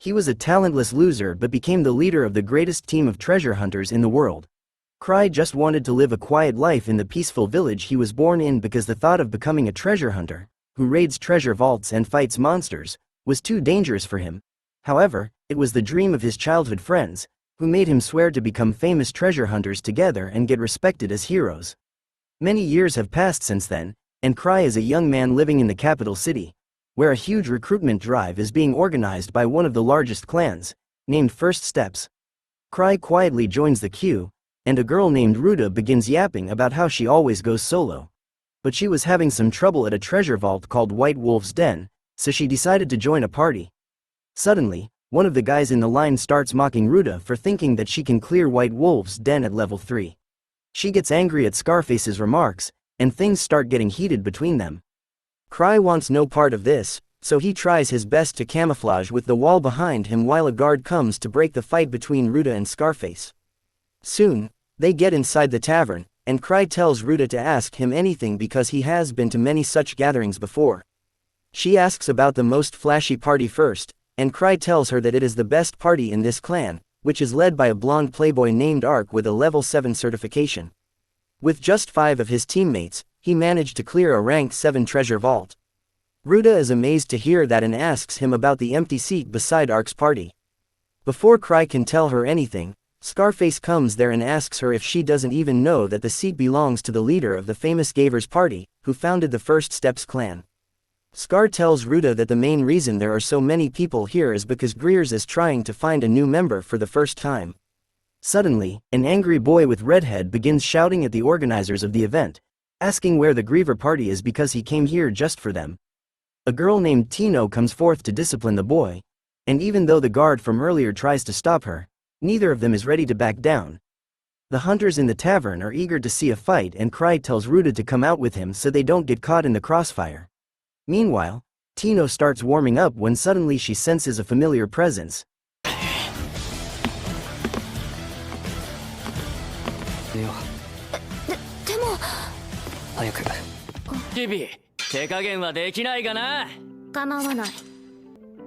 He was a talentless loser but became the leader of the greatest team of treasure hunters in the world. Krai just wanted to live a quiet life in the peaceful village he was born in because the thought of becoming a treasure hunter, who raids treasure vaults and fights monsters, was too dangerous for him. However, it was the dream of his childhood friends, who made him swear to become famous treasure hunters together and get respected as heroes. Many years have passed since then, and Krai is a young man living in the capital city, where a huge recruitment drive is being organized by one of the largest clans, named First Steps. Krai quietly joins the queue, and a girl named Ruda begins yapping about how she always goes solo. But she was having some trouble at a treasure vault called White Wolf's Den, so she decided to join a party. Suddenly, one of the guys in the line starts mocking Ruda for thinking that she can clear White Wolf's Den at level 3. She gets angry at Scarface's remarks, and things start getting heated between them. Krai wants no part of this, so he tries his best to camouflage with the wall behind him while a guard comes to break the fight between Ruda and Scarface. Soon, they get inside the tavern, and Krai tells Ruda to ask him anything because he has been to many such gatherings before. She asks about the most flashy party first, and Krai tells her that it is the best party in this clan, which is led by a blonde playboy named Ark with a level 7 certification. With just 5 of his teammates, he managed to clear a rank 7 treasure vault. Ruda is amazed to hear that and asks him about the empty seat beside Ark's party. Before Krai can tell her anything, Scarface comes there and asks her if she doesn't even know that the seat belongs to the leader of the famous Griever's party, who founded the First Steps clan. Scar tells Ruda that the main reason there are so many people here is because Griever is trying to find a new member for the first time. Suddenly, an angry boy with red head begins shouting at the organizers of the event, asking where the Griever party is because he came here just for them. A girl named Tino comes forth to discipline the boy, and even though the guard from earlier tries to stop her, neither of them is ready to back down. The hunters in the tavern are eager to see a fight, and Krai tells Ruda to come out with him so they don't get caught in the crossfire. Meanwhile, Tino starts warming up when suddenly she senses a familiar presence. Gibi, 手加減はできないがな。構わない。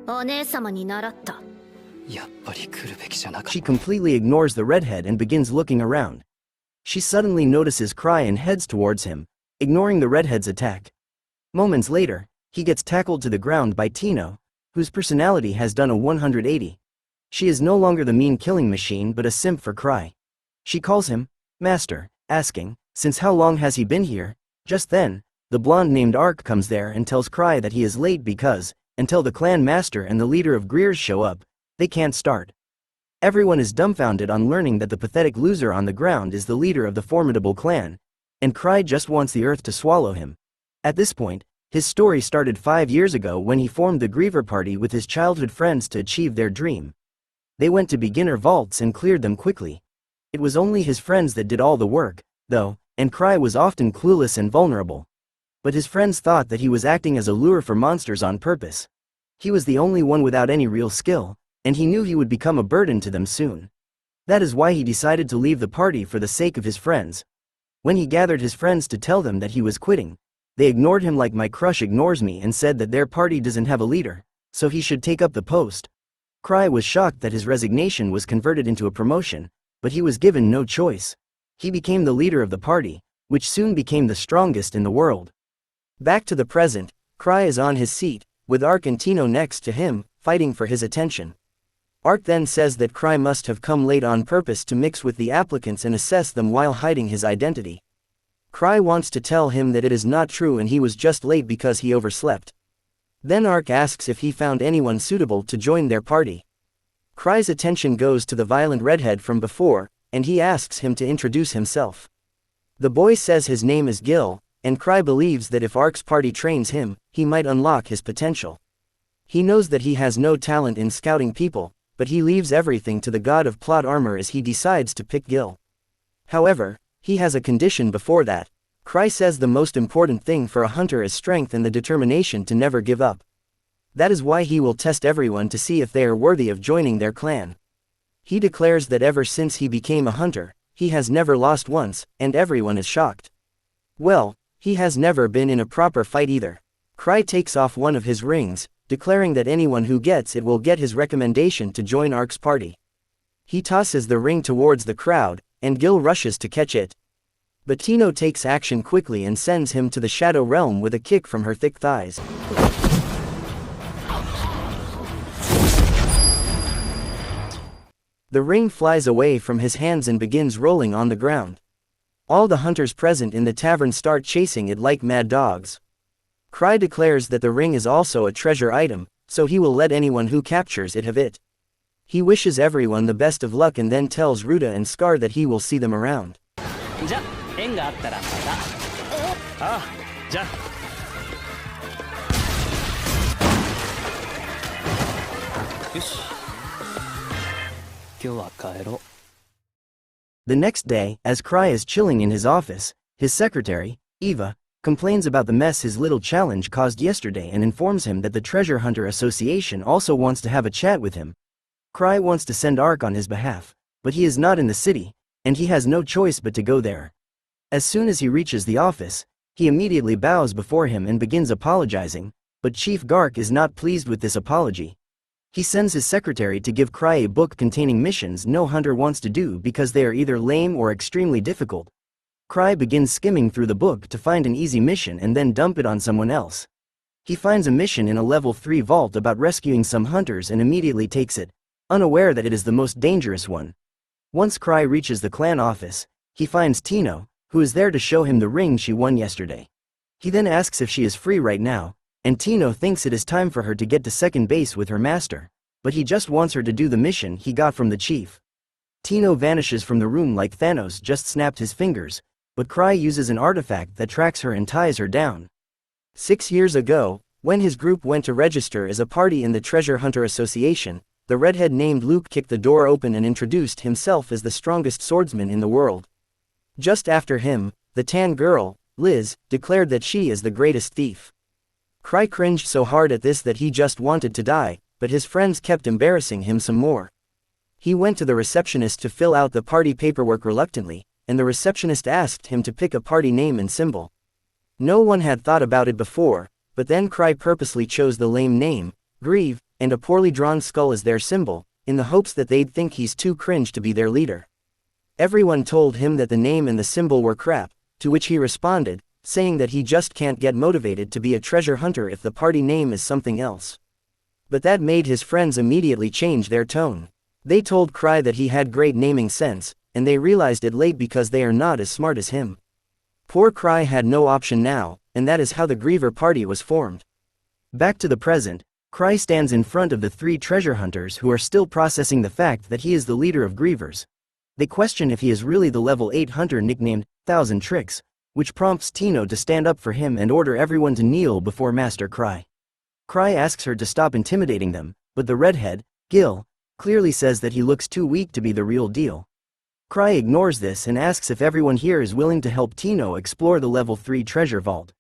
お姉様に習った。やっぱり来るべきじゃなかった。She completely ignores the redhead and begins looking around. She suddenly notices Krai and heads towards him, ignoring the redhead's attack. Moments later, he gets tackled to the ground by Tino, whose personality has done a 180. She is no longer the mean killing machine but a simp for Krai. She calls him Master, asking, since how long has he been here? Just then, the blonde named Ark comes there and tells Krai that he is late because, until the clan master and the leader of Griever show up, they can't start. Everyone is dumbfounded on learning that the pathetic loser on the ground is the leader of the formidable clan, and Krai just wants the earth to swallow him. At this point, his story started 5 years ago when he formed the Griever party with his childhood friends to achieve their dream. They went to beginner vaults and cleared them quickly. It was only his friends that did all the work, though, and Krai was often clueless and vulnerable. But his friends thought that he was acting as a lure for monsters on purpose. He was the only one without any real skill, and he knew he would become a burden to them soon. That is why he decided to leave the party for the sake of his friends. When he gathered his friends to tell them that he was quitting, they ignored him like my crush ignores me and said that their party doesn't have a leader, so he should take up the post. Krai was shocked that his resignation was converted into a promotion, but he was given no choice. He became the leader of the party, which soon became the strongest in the world. Back to the present, Krai is on his seat, with Ark and Tino next to him, fighting for his attention. Ark then says that Krai must have come late on purpose to mix with the applicants and assess them while hiding his identity. Krai wants to tell him that it is not true and he was just late because he overslept. Then Ark asks if he found anyone suitable to join their party. Krai's attention goes to the violent redhead from before, and he asks him to introduce himself. The boy says his name is Gil, and Krai believes that if Ark's party trains him, he might unlock his potential. He knows that he has no talent in scouting people, but he leaves everything to the god of plot armor as he decides to pick Gil. However, he has a condition before that. Krai says the most important thing for a hunter is strength and the determination to never give up. That is why he will test everyone to see if they are worthy of joining their clan. He declares that ever since he became a hunter, he has never lost once, and everyone is shocked. Well, he has never been in a proper fight either. Krai takes off one of his rings, declaring that anyone who gets it will get his recommendation to join Ark's party. He tosses the ring towards the crowd, and Gil rushes to catch it. But Tino takes action quickly and sends him to the Shadow Realm with a kick from her thick thighs. The ring flies away from his hands and begins rolling on the ground. All the hunters present in the tavern start chasing it like mad dogs. Krai declares that the ring is also a treasure item, so he will let anyone who captures it have it. He wishes everyone the best of luck and then tells Ruta and Scar that he will see them around. The next day, as Krai is chilling in his office, his secretary, Eva, complains about the mess his little challenge caused yesterday and informs him that the Treasure Hunter Association also wants to have a chat with him. Krai wants to send Ark on his behalf, but he is not in the city, and he has no choice but to go there. As soon as he reaches the office, he immediately bows before him and begins apologizing, but Chief Gark is not pleased with this apology. He sends his secretary to give Krai a book containing missions no hunter wants to do because they are either lame or extremely difficult. Krai begins skimming through the book to find an easy mission and then dump it on someone else. He finds a mission in a level 3 vault about rescuing some hunters and immediately takes it, unaware that it is the most dangerous one. Once Krai reaches the clan office, he finds Tino, who is there to show him the ring she won yesterday. He then asks if she is free right now, and Tino thinks it is time for her to get to second base with her master, but he just wants her to do the mission he got from the chief. Tino vanishes from the room like Thanos just snapped his fingers, but Krai uses an artifact that tracks her and ties her down. 6 years ago, when his group went to register as a party in the Treasure Hunter Association, the redhead named Luke kicked the door open and introduced himself as the strongest swordsman in the world. Just after him, the tan girl, Liz, declared that she is the greatest thief. Krai cringed so hard at this that he just wanted to die, but his friends kept embarrassing him some more. He went to the receptionist to fill out the party paperwork reluctantly, and the receptionist asked him to pick a party name and symbol. No one had thought about it before, but then Krai purposely chose the lame name, Grieve, and a poorly drawn skull as their symbol, in the hopes that they'd think he's too cringe to be their leader. Everyone told him that the name and the symbol were crap, to which he responded, saying that he just can't get motivated to be a treasure hunter if the party name is something else. But that made his friends immediately change their tone. They told Krai that he had great naming sense, and they realized it late because they are not as smart as him. Poor Krai had no option now, and that is how the Griever party was formed. Back to the present, Krai stands in front of the 3 treasure hunters who are still processing the fact that he is the leader of Grievers. They question if he is really the level 8 hunter nicknamed 1000 Tricks, which prompts Tino to stand up for him and order everyone to kneel before Master Krai. Krai asks her to stop intimidating them, but the redhead, Gil, clearly says that he looks too weak to be the real deal. Krai ignores this and asks if everyone here is willing to help Tino explore the level 3 treasure vault.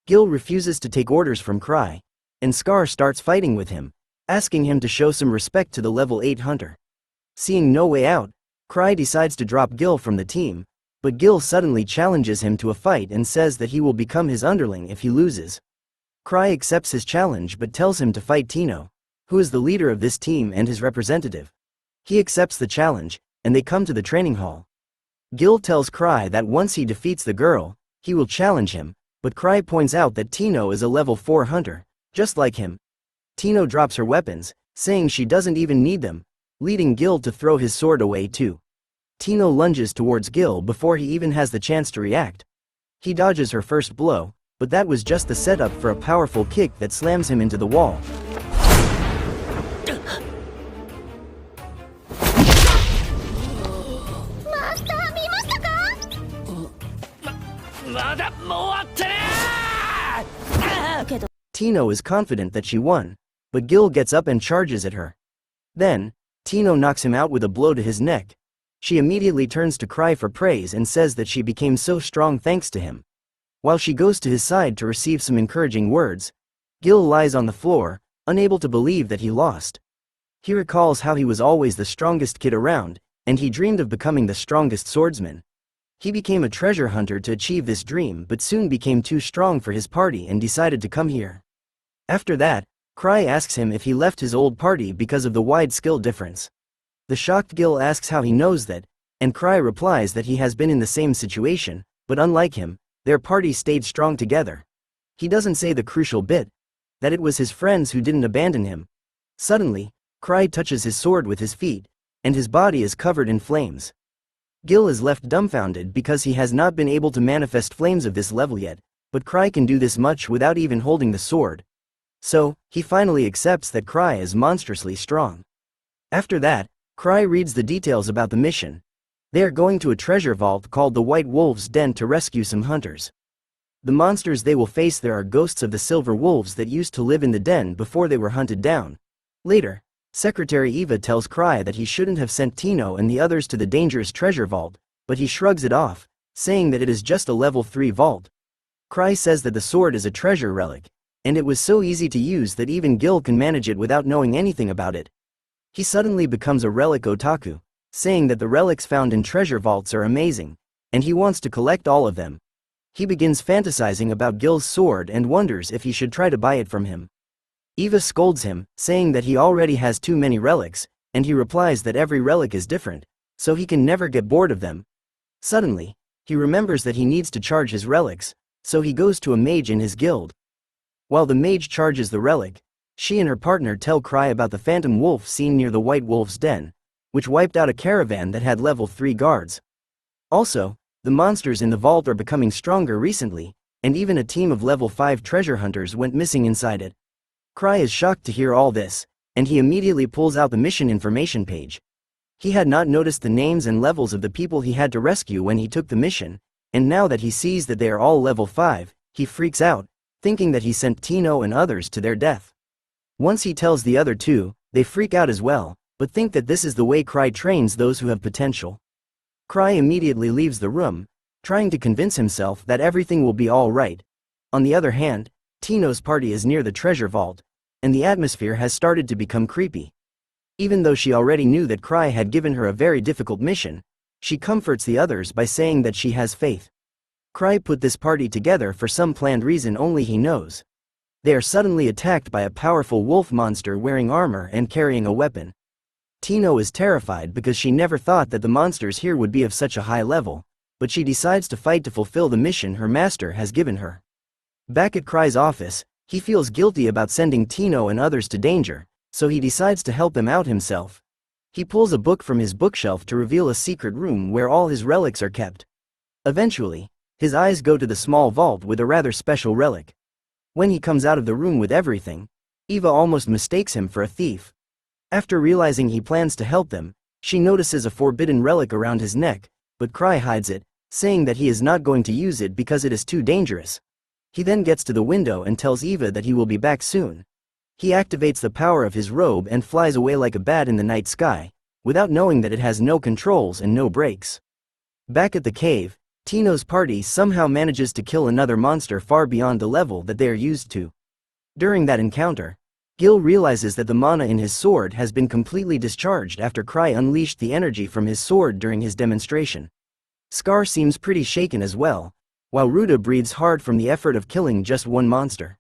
Gil refuses to take orders from Krai, and Scar starts fighting with him, asking him to show some respect to the level 8 hunter. Seeing no way out, Krai decides to drop Gil from the team, but Gil suddenly challenges him to a fight and says that he will become his underling if he loses. Krai accepts his challenge but tells him to fight Tino, who is the leader of this team and his representative. He accepts the challenge, and they come to the training hall. Gil tells Krai that once he defeats the girl, he will challenge him, but Krai points out that Tino is a level 4 hunter, just like him. Tino drops her weapons, saying she doesn't even need them, leading Gil to throw his sword away too. Tino lunges towards Gil before he even has the chance to react. He dodges her first blow, but that was just the setup for a powerful kick that slams him into the wall. Tino is confident that she won, but Gil gets up and charges at her. Then, Tino knocks him out with a blow to his neck. She immediately turns to Krai for praise and says that she became so strong thanks to him. While she goes to his side to receive some encouraging words, Gil lies on the floor, unable to believe that he lost. He recalls how he was always the strongest kid around, and he dreamed of becoming the strongest swordsman. He became a treasure hunter to achieve this dream but soon became too strong for his party and decided to come here. After that, Krai asks him if he left his old party because of the wide skill difference. The shocked Gil asks how he knows that, and Krai replies that he has been in the same situation, but unlike him, their party stayed strong together. He doesn't say the crucial bit, that it was his friends who didn't abandon him. Suddenly, Krai touches his sword with his feet, and his body is covered in flames. Gil is left dumbfounded because he has not been able to manifest flames of this level yet, but Krai can do this much without even holding the sword. So, he finally accepts that Krai is monstrously strong. After that, Krai reads the details about the mission. They are going to a treasure vault called the White Wolf's Den to rescue some hunters. The monsters they will face there are ghosts of the silver wolves that used to live in the den before they were hunted down. Later, Secretary Eva tells Krai that he shouldn't have sent Tino and the others to the dangerous treasure vault, but he shrugs it off, saying that it is just a level 3 vault. Krai says that the sword is a treasure relic, and it was so easy to use that even Gil can manage it without knowing anything about it. He suddenly becomes a relic otaku, saying that the relics found in treasure vaults are amazing, and he wants to collect all of them. He begins fantasizing about Gil's sword and wonders if he should try to buy it from him. Eva scolds him, saying that he already has too many relics, and he replies that every relic is different, so he can never get bored of them. Suddenly, he remembers that he needs to charge his relics, so he goes to a mage in his guild. While the mage charges the relic, she and her partner tell Krai about the phantom wolf seen near the White Wolf's Den, which wiped out a caravan that had level 3 guards. Also, the monsters in the vault are becoming stronger recently, and even a team of level 5 treasure hunters went missing inside it. Krai is shocked to hear all this, and he immediately pulls out the mission information page. He had not noticed the names and levels of the people he had to rescue when he took the mission, and now that he sees that they are all level 5, he freaks out, thinking that he sent Tino and others to their death. Once he tells the other two, they freak out as well, but think that this is the way Krai trains those who have potential. Krai immediately leaves the room, trying to convince himself that everything will be all right. On the other hand, Tino's party is near the treasure vault, and the atmosphere has started to become creepy. Even though she already knew that Krai had given her a very difficult mission, she comforts the others by saying that she has faith. Krai put this party together for some planned reason only he knows. They are suddenly attacked by a powerful wolf monster wearing armor and carrying a weapon. Tino is terrified because she never thought that the monsters here would be of such a high level, but she decides to fight to fulfill the mission her master has given her. Back at Krai's office, he feels guilty about sending Tino and others to danger, so he decides to help them out himself. He pulls a book from his bookshelf to reveal a secret room where all his relics are kept. Eventually, his eyes go to the small vault with a rather special relic. When he comes out of the room with everything, Eva almost mistakes him for a thief. After realizing he plans to help them, she notices a forbidden relic around his neck, but Krai hides it, saying that he is not going to use it because it is too dangerous. He then gets to the window and tells Eva that he will be back soon. He activates the power of his robe and flies away like a bat in the night sky, without knowing that it has no controls and no brakes. Back at the cave, Tino's party somehow manages to kill another monster far beyond the level that they are used to. During that encounter, Gil realizes that the mana in his sword has been completely discharged after Krai unleashed the energy from his sword during his demonstration. Scar seems pretty shaken as well, while Ruda breathes hard from the effort of killing just one monster.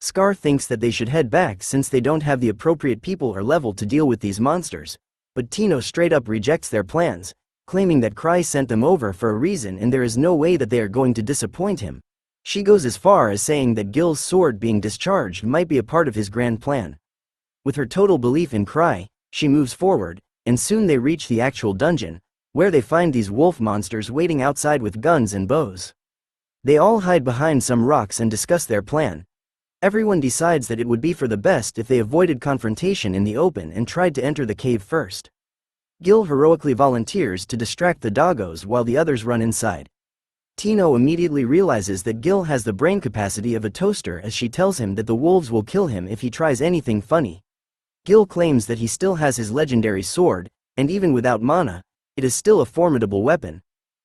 Scar thinks that they should head back since they don't have the appropriate people or level to deal with these monsters, but Tino straight up rejects their plans, claiming that Krai sent them over for a reason and there is no way that they are going to disappoint him. She goes as far as saying that Gil's sword being discharged might be a part of his grand plan. With her total belief in Krai, she moves forward, and soon they reach the actual dungeon, where they find these wolf monsters waiting outside with guns and bows. They all hide behind some rocks and discuss their plan. Everyone decides that it would be for the best if they avoided confrontation in the open and tried to enter the cave first. Gil heroically volunteers to distract the doggos while the others run inside. Tino immediately realizes that Gil has the brain capacity of a toaster as she tells him that the wolves will kill him if he tries anything funny. Gil claims that he still has his legendary sword, and even without mana, it is still a formidable weapon.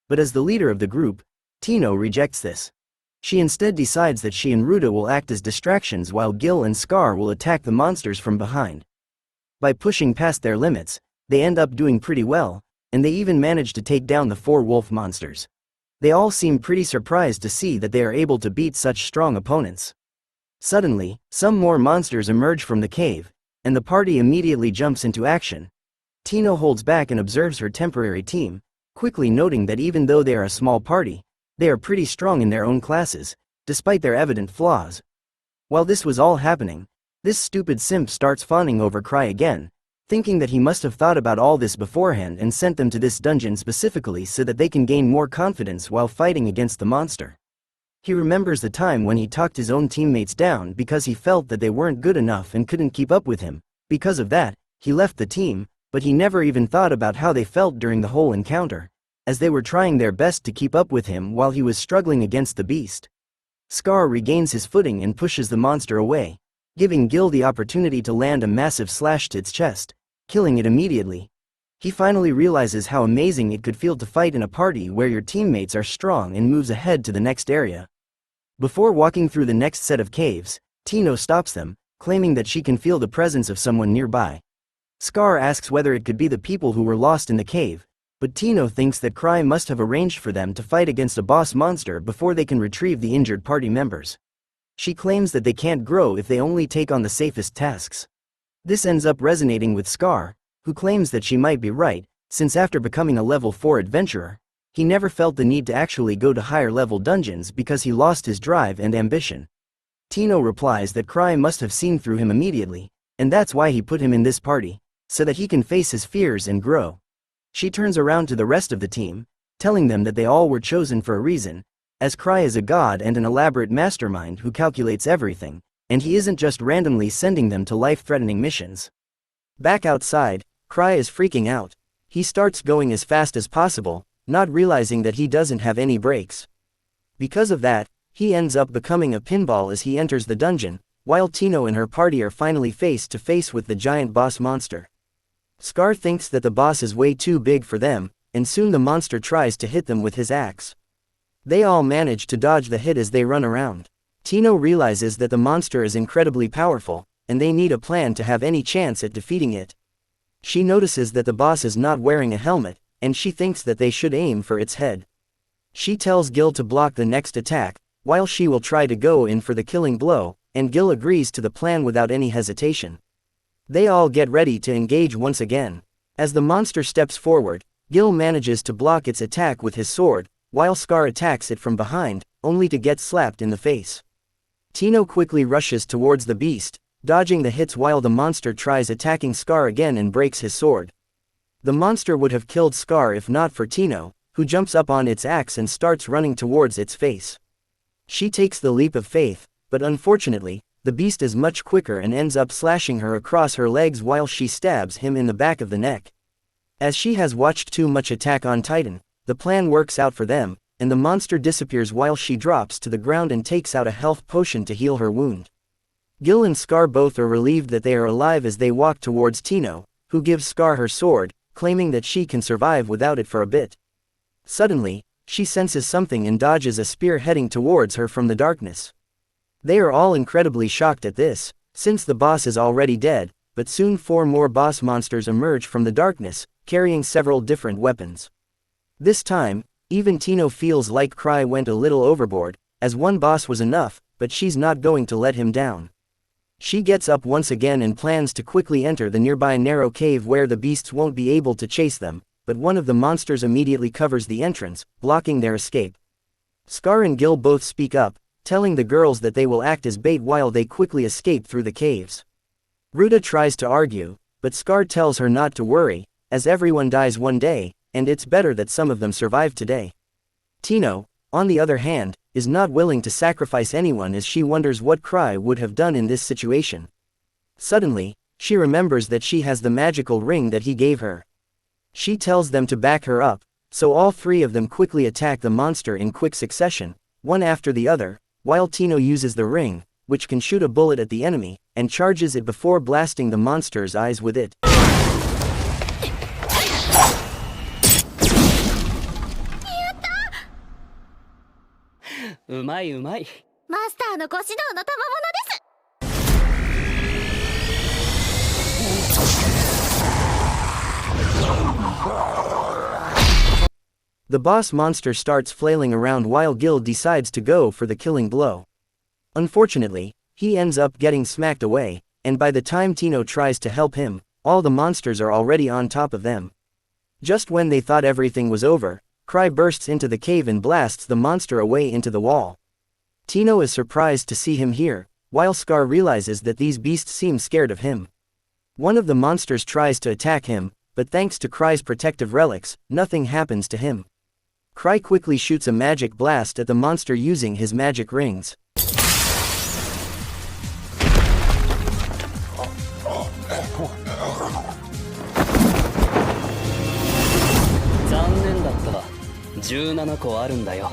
But as the leader of the group, Tino rejects this. She instead decides that she and Ruda will act as distractions while Gil and Scar will attack the monsters from behind. By pushing past their limits, they end up doing pretty well, and they even manage to take down the 4 wolf monsters. They all seem pretty surprised to see that they are able to beat such strong opponents. Suddenly, some more monsters emerge from the cave, and the party immediately jumps into action. Tino holds back and observes her temporary team, quickly noting that even though they are a small party, they are pretty strong in their own classes, despite their evident flaws. While this was all happening, this stupid simp starts fawning over Krai again, thinking that he must have thought about all this beforehand and sent them to this dungeon specifically so that they can gain more confidence while fighting against the monster. He remembers the time when he talked his own teammates down because he felt that they weren't good enough and couldn't keep up with him. Because of that, he left the team, but he never even thought about how they felt during the whole encounter, as they were trying their best to keep up with him while he was struggling against the beast. Scar regains his footing and pushes the monster away, giving Gil the opportunity to land a massive slash to its chest, killing it immediately. He finally realizes how amazing it could feel to fight in a party where your teammates are strong and moves ahead to the next area. Before walking through the next set of caves, Tino stops them, claiming that she can feel the presence of someone nearby. Scar asks whether it could be the people who were lost in the cave, but Tino thinks that Krai must have arranged for them to fight against a boss monster before they can retrieve the injured party members. She claims that they can't grow if they only take on the safest tasks. This ends up resonating with Scar, who claims that she might be right, since after becoming a level 4 adventurer, he never felt the need to actually go to higher level dungeons because he lost his drive and ambition. Tino replies that Krai must have seen through him immediately, and that's why he put him in this party, so that he can face his fears and grow. She turns around to the rest of the team, telling them that they all were chosen for a reason, as Krai is a god and an elaborate mastermind who calculates everything, and he isn't just randomly sending them to life-threatening missions. Back outside, Krai is freaking out. He starts going as fast as possible, not realizing that he doesn't have any brakes. Because of that, he ends up becoming a pinball as he enters the dungeon, while Tino and her party are finally face to face with the giant boss monster. Scar thinks that the boss is way too big for them, and soon the monster tries to hit them with his axe. They all manage to dodge the hit as they run around. Tino realizes that the monster is incredibly powerful, and they need a plan to have any chance at defeating it. She notices that the boss is not wearing a helmet, and she thinks that they should aim for its head. She tells Gil to block the next attack, while she will try to go in for the killing blow, and Gil agrees to the plan without any hesitation. They all get ready to engage once again. As the monster steps forward, Gil manages to block its attack with his sword, while Scar attacks it from behind, only to get slapped in the face. Tino quickly rushes towards the beast, dodging the hits while the monster tries attacking Scar again and breaks his sword. The monster would have killed Scar if not for Tino, who jumps up on its axe and starts running towards its face. She takes the leap of faith, but unfortunately, the beast is much quicker and ends up slashing her across her legs while she stabs him in the back of the neck. As she has watched too much Attack on Titan, the plan works out for them, and the monster disappears while she drops to the ground and takes out a health potion to heal her wound. Gil and Scar both are relieved that they are alive as they walk towards Tino, who gives Scar her sword, claiming that she can survive without it for a bit. Suddenly, she senses something and dodges a spear heading towards her from the darkness. They are all incredibly shocked at this, since the boss is already dead, but soon 4 more boss monsters emerge from the darkness, carrying several different weapons. This time, even Tino feels like Krai went a little overboard, as one boss was enough, but she's not going to let him down. She gets up once again and plans to quickly enter the nearby narrow cave where the beasts won't be able to chase them, but one of the monsters immediately covers the entrance, blocking their escape. Scar and Gil both speak up, telling the girls that they will act as bait while they quickly escape through the caves. Ruta tries to argue, but Scar tells her not to worry, as everyone dies one day, and it's better that some of them survive today. Tino, on the other hand, is not willing to sacrifice anyone as she wonders what Krai would have done in this situation. Suddenly, she remembers that she has the magical ring that he gave her. She tells them to back her up, so all 3 of them quickly attack the monster in quick succession, one after the other, while Tino uses the ring, which can shoot a bullet at the enemy, and charges it before blasting the monster's eyes with it. うまいうまい。マスターのご指導の賜物です。The boss monster starts flailing around while Gil decides to go for the killing blow. Unfortunately, He ends up getting smacked away, and by the time Tino tries to help him, all the monsters are already on top of them. Just when they thought everything was over, Krai bursts into the cave and blasts the monster away into the wall. Tino is surprised to see him here, while Scar realizes that these beasts seem scared of him. One of the monsters tries to attack him, but thanks to Krai's protective relics, nothing happens to him. Krai quickly shoots a magic blast at the monster using his magic rings. 残念だったわ。17個あるんだよ。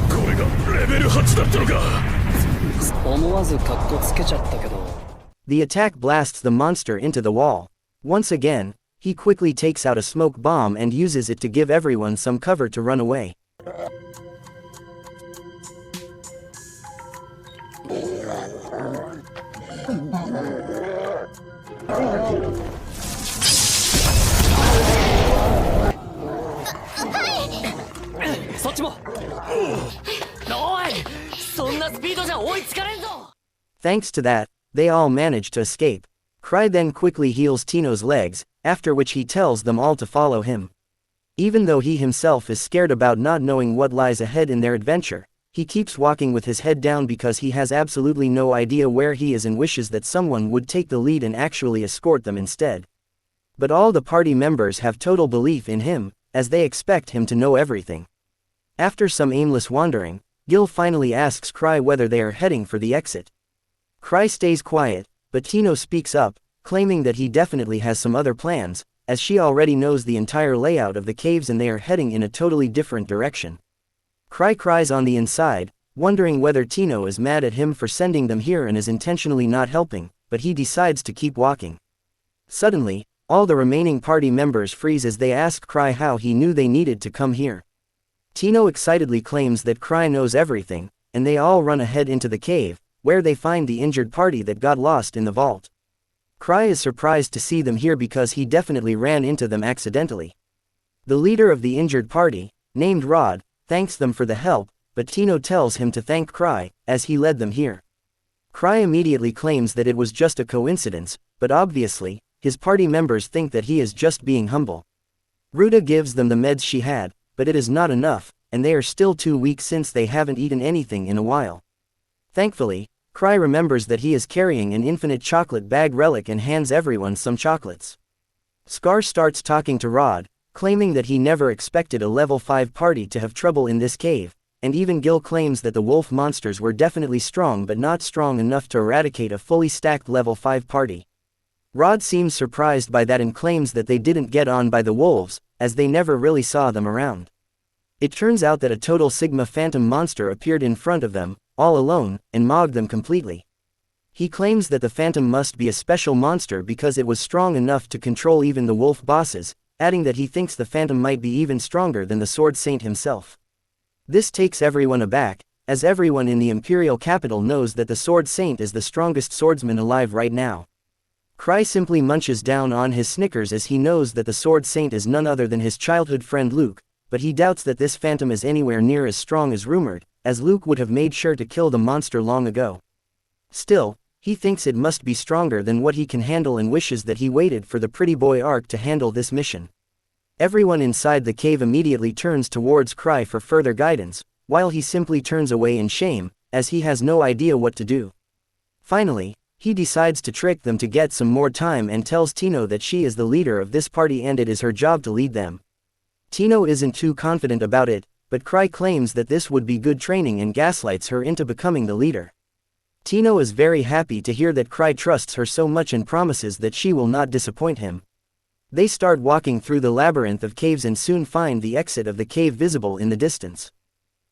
これがレベル8だったのか。思わずカッコつけちゃったけど。The attack blasts the monster into the wall. Once again, he quickly takes out a smoke bomb and uses it to give everyone some cover to run away. Thanks to that, they all manage to escape. Krai then quickly heals Tino's legs, after which he tells them all to follow him. Even though he himself is scared about not knowing what lies ahead in their adventure, he keeps walking with his head down because he has absolutely no idea where he is and wishes that someone would take the lead and actually escort them instead. But all the party members have total belief in him, as they expect him to know everything. After some aimless wandering, Gil finally asks Krai whether they are heading for the exit. Krai stays quiet, but Tino speaks up, claiming that he definitely has some other plans, as she already knows the entire layout of the caves and they are heading in a totally different direction. Krai cries on the inside, wondering whether Tino is mad at him for sending them here and is intentionally not helping, but he decides to keep walking. Suddenly, all the remaining party members freeze as they ask Krai how he knew they needed to come here. Tino excitedly claims that Krai knows everything, and they all run ahead into the cave, where they find the injured party that got lost in the vault. Krai is surprised to see them here because he definitely ran into them accidentally. The leader of the injured party, named Rod, thanks them for the help, but Tino tells him to thank Krai, as he led them here. Krai immediately claims that it was just a coincidence, but obviously, his party members think that he is just being humble. Ruta gives them the meds she had, but it is not enough, and they are still too weak since they haven't eaten anything in a while. Thankfully, Krai remembers that he is carrying an infinite chocolate bag relic and hands everyone some chocolates. Scar starts talking to Rod, claiming that he never expected a level 5 party to have trouble in this cave, and even Gil claims that the wolf monsters were definitely strong but not strong enough to eradicate a fully stacked level 5 party. Rod seems surprised by that and claims that they didn't get on by the wolves, as they never really saw them around. It turns out that a total Sigma phantom monster appeared in front of them, all alone, and mogged them completely. He claims that the phantom must be a special monster because it was strong enough to control even the wolf bosses, adding that he thinks the phantom might be even stronger than the Sword Saint himself. This takes everyone aback, as everyone in the imperial capital knows that the Sword Saint is the strongest swordsman alive right now. Krai simply munches down on his Snickers as he knows that the Sword Saint is none other than his childhood friend Luke, but he doubts that this phantom is anywhere near as strong as rumored, as Luke would have made sure to kill the monster long ago. Still, he thinks it must be stronger than what he can handle and wishes that he waited for the pretty boy Ark to handle this mission. Everyone inside the cave immediately turns towards Krai for further guidance, while he simply turns away in shame, as he has no idea what to do. Finally, he decides to trick them to get some more time and tells Tino that she is the leader of this party and it is her job to lead them. Tino isn't too confident about it, but Krai claims that this would be good training and gaslights her into becoming the leader. Tino is very happy to hear that Krai trusts her so much and promises that she will not disappoint him. They start walking through the labyrinth of caves and soon find the exit of the cave visible in the distance.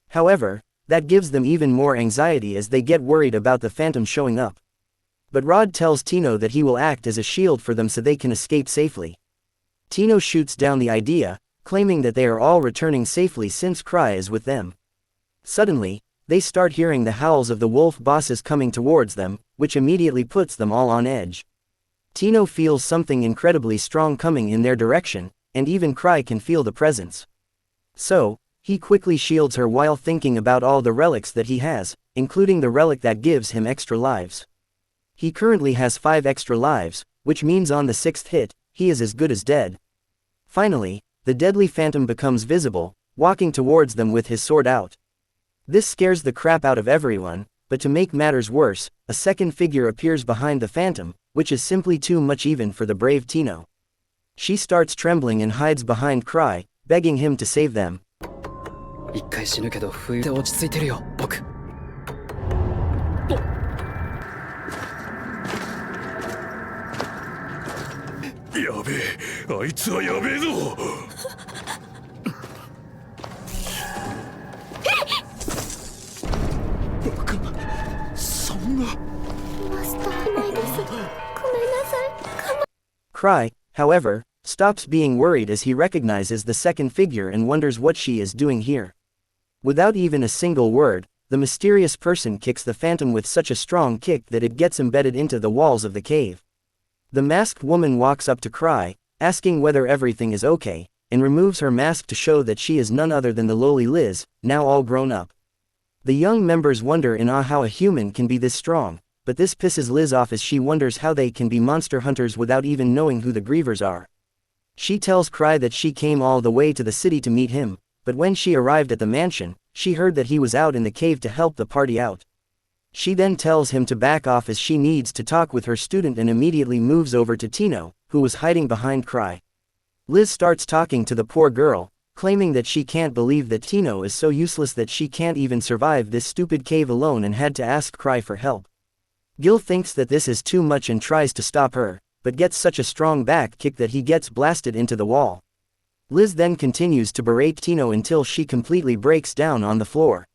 However, that gives them even more anxiety as they get worried about the phantom showing up. But Rod tells Tino that he will act as a shield for them so they can escape safely. Tino shoots down the idea, claiming that they are all returning safely since Krai is with them. Suddenly, they start hearing the howls of the wolf bosses coming towards them, which immediately puts them all on edge. Tino feels something incredibly strong coming in their direction, and even Krai can feel the presence. So, he quickly shields her while thinking about all the relics that he has, including the relic that gives him extra lives. He currently has 5 extra lives, which means on the 6th hit, he is as good as dead. Finally, the deadly phantom becomes visible, walking towards them with his sword out. This scares the crap out of everyone, but to make matters worse, a second figure appears behind the phantom, which is simply too much even for the brave Tino. She starts trembling and hides behind Krai, begging him to save them. 一回死ぬけど不意で落ち着いてるよ僕。やべえ、あいつはやべえぞ。バカ、そんな。マスターないです。ごめんなさい。Krai, however, stops being worried as he recognizes the second figure and wonders what she is doing here. Without even a single word, the mysterious person kicks the phantom with such a strong kick that it gets embedded into the walls of the cave. The masked woman walks up to Krai, asking whether everything is okay, and removes her mask to show that she is none other than the lowly Liz, now all grown up. The young members wonder in awe how a human can be this strong, but this pisses Liz off as she wonders how they can be monster hunters without even knowing who the Grievers are. She tells Krai that she came all the way to the city to meet him, but when she arrived at the mansion, she heard that he was out in the cave to help the party out. She then tells him to back off as she needs to talk with her student and immediately moves over to Tino, who was hiding behind Krai. Liz starts talking to the poor girl, claiming that she can't believe that Tino is so useless that she can't even survive this stupid cave alone and had to ask Krai for help. Gil thinks that this is too much and tries to stop her, but gets such a strong back kick that he gets blasted into the wall. Liz then continues to berate Tino until she completely breaks down on the floor.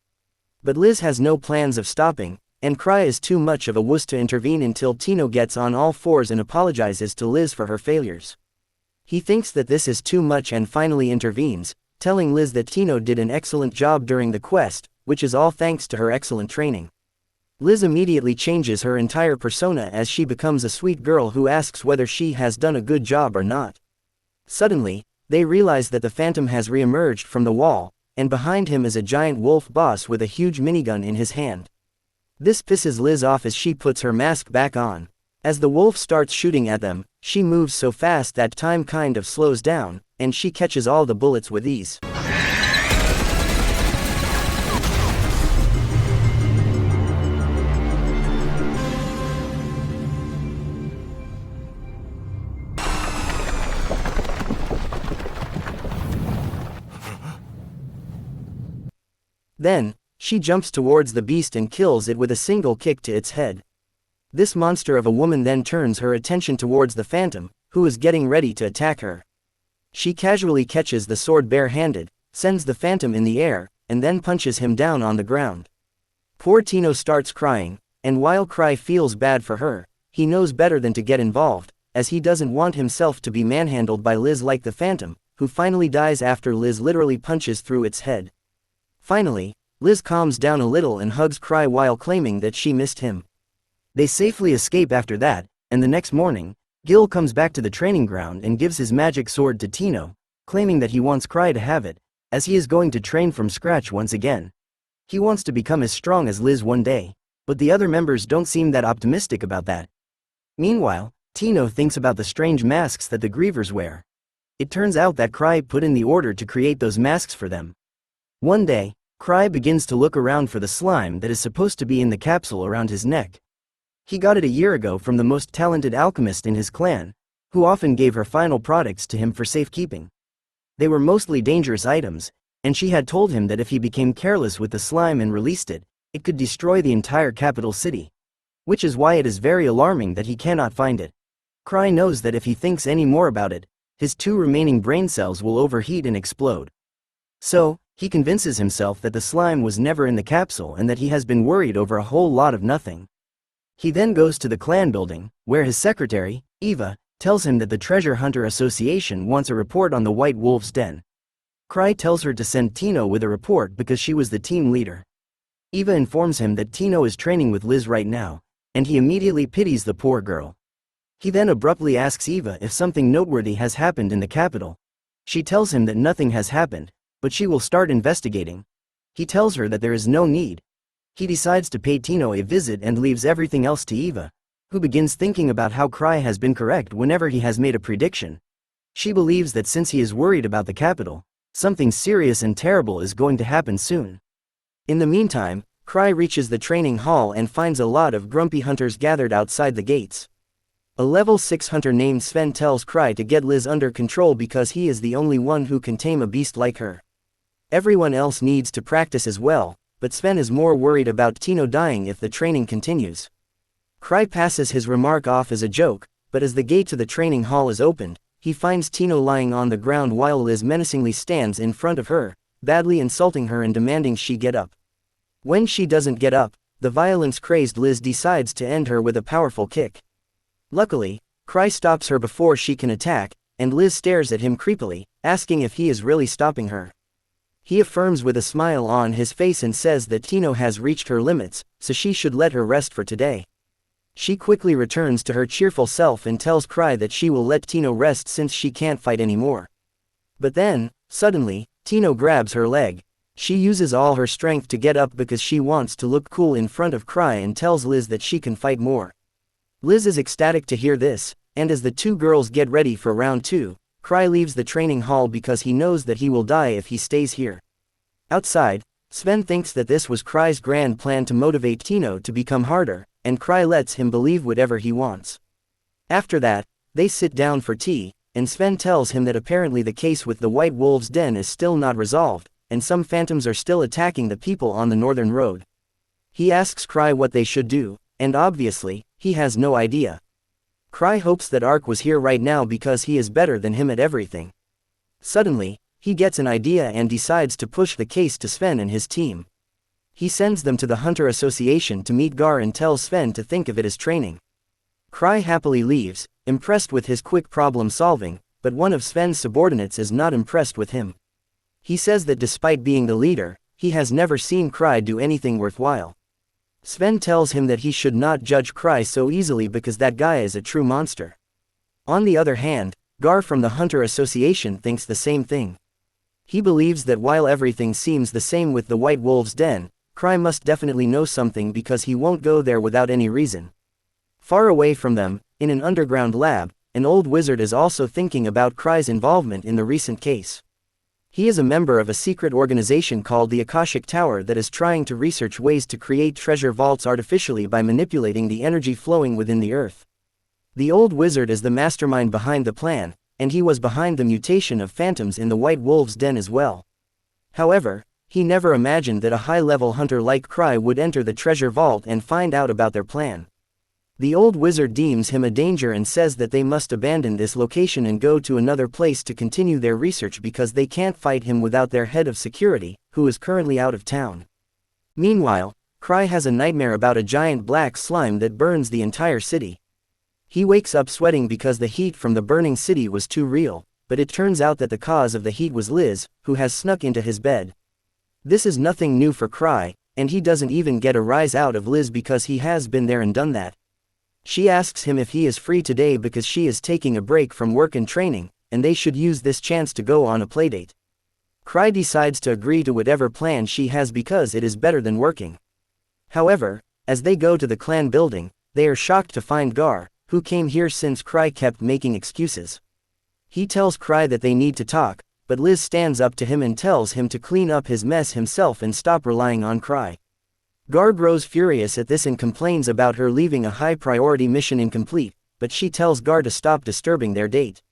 But Liz has no plans of stopping, and Krai is too much of a wuss to intervene until Tino gets on all fours and apologizes to Liz for her failures. He thinks that this is too much and finally intervenes, telling Liz that Tino did an excellent job during the quest, which is all thanks to her excellent training. Liz immediately changes her entire persona as she becomes a sweet girl who asks whether she has done a good job or not. Suddenly, they realize that the phantom has re-emerged from the wall, and behind him is a giant wolf boss with a huge minigun in his hand. This pisses Liz off as she puts her mask back on. As the wolf starts shooting at them, she moves so fast that time kind of slows down, and she catches all the bullets with ease. Then, she jumps towards the beast and kills it with a single kick to its head. This monster of a woman then turns her attention towards the phantom, who is getting ready to attack her. She casually catches the sword bare-handed, sends the phantom in the air, and then punches him down on the ground. Poor Tino starts crying, and while Krai feels bad for her, he knows better than to get involved, as he doesn't want himself to be manhandled by Liz like the phantom, who finally dies after Liz literally punches through its head. Finally, Liz calms down a little and hugs Krai while claiming that she missed him. They safely escape after that, and the next morning, Gil comes back to the training ground and gives his magic sword to Tino, claiming that he wants Krai to have it, as he is going to train from scratch once again. He wants to become as strong as Liz one day, but the other members don't seem that optimistic about that. Meanwhile, Tino thinks about the strange masks that the Grievers wear. It turns out that Krai put in the order to create those masks for them. One day, Krai begins to look around for the slime that is supposed to be in the capsule around his neck. He got it a year ago from the most talented alchemist in his clan, who often gave her final products to him for safekeeping. They were mostly dangerous items, and she had told him that if he became careless with the slime and released it, it could destroy the entire capital city. Which is why it is very alarming that he cannot find it. Krai knows that if he thinks any more about it, his 2 remaining brain cells will overheat and explode. So, he convinces himself that the slime was never in the capsule and that he has been worried over a whole lot of nothing. He then goes to the clan building, where his secretary, Eva, tells him that the Treasure Hunter Association wants a report on the White Wolf's den. Krai tells her to send Tino with a report because she was the team leader. Eva informs him that Tino is training with Liz right now, and he immediately pities the poor girl. He then abruptly asks Eva if something noteworthy has happened in the capital. She tells him that nothing has happened, but she will start investigating. He tells her that there is no need. He decides to pay Tino a visit and leaves everything else to Eva, who begins thinking about how Krai has been correct whenever he has made a prediction. She believes that since he is worried about the capital, something serious and terrible is going to happen soon. In the meantime, Krai reaches the training hall and finds a lot of grumpy hunters gathered outside the gates. A level 6 hunter named Sven tells Krai to get Liz under control because he is the only one who can tame a beast like her. Everyone else needs to practice as well, but Sven is more worried about Tino dying if the training continues. Krai passes his remark off as a joke, but as the gate to the training hall is opened, he finds Tino lying on the ground while Liz menacingly stands in front of her, badly insulting her and demanding she get up. When she doesn't get up, the violence-crazed Liz decides to end her with a powerful kick. Luckily, Krai stops her before she can attack, and Liz stares at him creepily, asking if he is really stopping her. He affirms with a smile on his face and says that Tino has reached her limits, so she should let her rest for today. She quickly returns to her cheerful self and tells Krai that she will let Tino rest since she can't fight anymore. But then, suddenly, Tino grabs her leg. She uses all her strength to get up because she wants to look cool in front of Krai and tells Liz that she can fight more. Liz is ecstatic to hear this, and as the two girls get ready for round 2, Krai leaves the training hall because he knows that he will die if he stays here. Outside, Sven thinks that this was Krai's grand plan to motivate Tino to become harder, and Krai lets him believe whatever he wants. After that, they sit down for tea, and Sven tells him that apparently the case with the White Wolf's Den is still not resolved, and some phantoms are still attacking the people on the northern road. He asks Krai what they should do, and obviously, he has no idea. Krai hopes that Ark was here right now because he is better than him at everything. Suddenly, he gets an idea and decides to push the case to Sven and his team. He sends them to the Hunter Association to meet Gar and tells Sven to think of it as training. Krai happily leaves, impressed with his quick problem solving, but one of Sven's subordinates is not impressed with him. He says that despite being the leader, he has never seen Krai do anything worthwhile. Sven tells him that he should not judge Krai so easily because that guy is a true monster. On the other hand, Gar from the Hunter Association thinks the same thing. He believes that while everything seems the same with the White Wolf's Den, Krai must definitely know something because he won't go there without any reason. Far away from them, in an underground lab, an old wizard is also thinking about Krai's involvement in the recent case. He is a member of a secret organization called the Akashic Tower that is trying to research ways to create treasure vaults artificially by manipulating the energy flowing within the earth. The old wizard is the mastermind behind the plan, and he was behind the mutation of phantoms in the White Wolf's Den as well. However, he never imagined that a high-level hunter like Krai would enter the treasure vault and find out about their plan. The old wizard deems him a danger and says that they must abandon this location and go to another place to continue their research because they can't fight him without their head of security, who is currently out of town. Meanwhile, Krai has a nightmare about a giant black slime that burns the entire city. He wakes up sweating because the heat from the burning city was too real, but it turns out that the cause of the heat was Liz, who has snuck into his bed. This is nothing new for Krai, and he doesn't even get a rise out of Liz because he has been there and done that. She asks him if he is free today because she is taking a break from work and training, and they should use this chance to go on a playdate. Krai decides to agree to whatever plan she has because it is better than working. However, as they go to the clan building, they are shocked to find Gar, who came here since Krai kept making excuses. He tells Krai that they need to talk, but Liz stands up to him and tells him to clean up his mess himself and stop relying on Krai. Gar grows furious at this and complains about her leaving a high-priority mission incomplete, but she tells Gar to stop disturbing their date.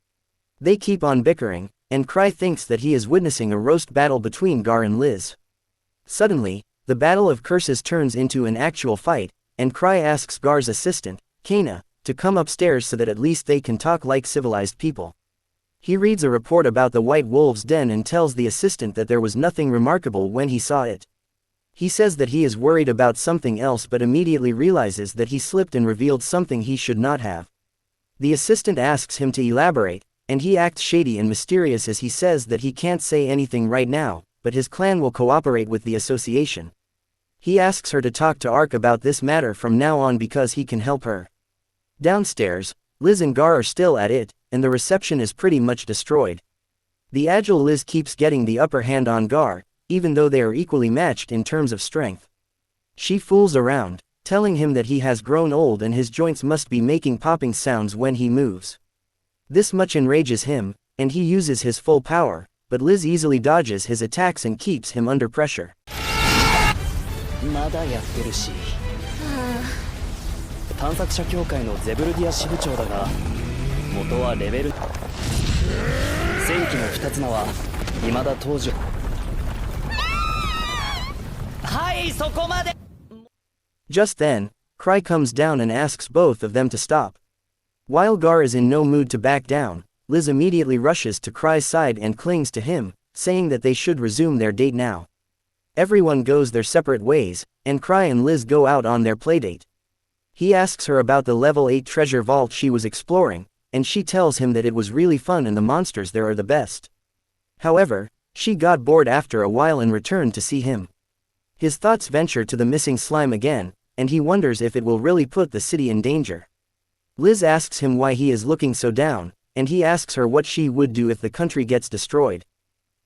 They keep on bickering, and Krai thinks that he is witnessing a roast battle between Gar and Liz. Suddenly, the battle of curses turns into an actual fight, and Krai asks Gar's assistant, Kana, to come upstairs so that at least they can talk like civilized people. He reads a report about the White Wolf's Den and tells the assistant that there was nothing remarkable when he saw it. He says that he is worried about something else but immediately realizes that he slipped and revealed something he should not have. The assistant asks him to elaborate, and he acts shady and mysterious as he says that he can't say anything right now, but his clan will cooperate with the association. He asks her to talk to Ark about this matter from now on because he can help her. Downstairs, Liz and Gar are still at it, and the reception is pretty much destroyed. The agile Liz keeps getting the upper hand on Gar, even though they are equally matched in terms of strength. She fools around, telling him that he has grown old and his joints must be making popping sounds when he moves. This much enrages him, and he uses his full power, but Liz easily dodges his attacks and keeps him under pressure. まだやってるし。探索者協会のゼブルディア支部長だが、元はレベル。戦機の二つ名は未だ登場。はい、そこまで。Just then, Krai comes down and asks both of them to stop. While Gar is in no mood to back down, Liz immediately rushes to Krai's side and clings to him, saying that they should resume their date now. Everyone goes their separate ways, and Krai and Liz go out on their playdate. He asks her about the level 8 treasure vault she was exploring, and she tells him that it was really fun and the monsters there are the best. However, she got bored after a while and returned to see him. His thoughts venture to the missing slime again, and he wonders if it will really put the city in danger. Liz asks him why he is looking so down, and he asks her what she would do if the country gets destroyed.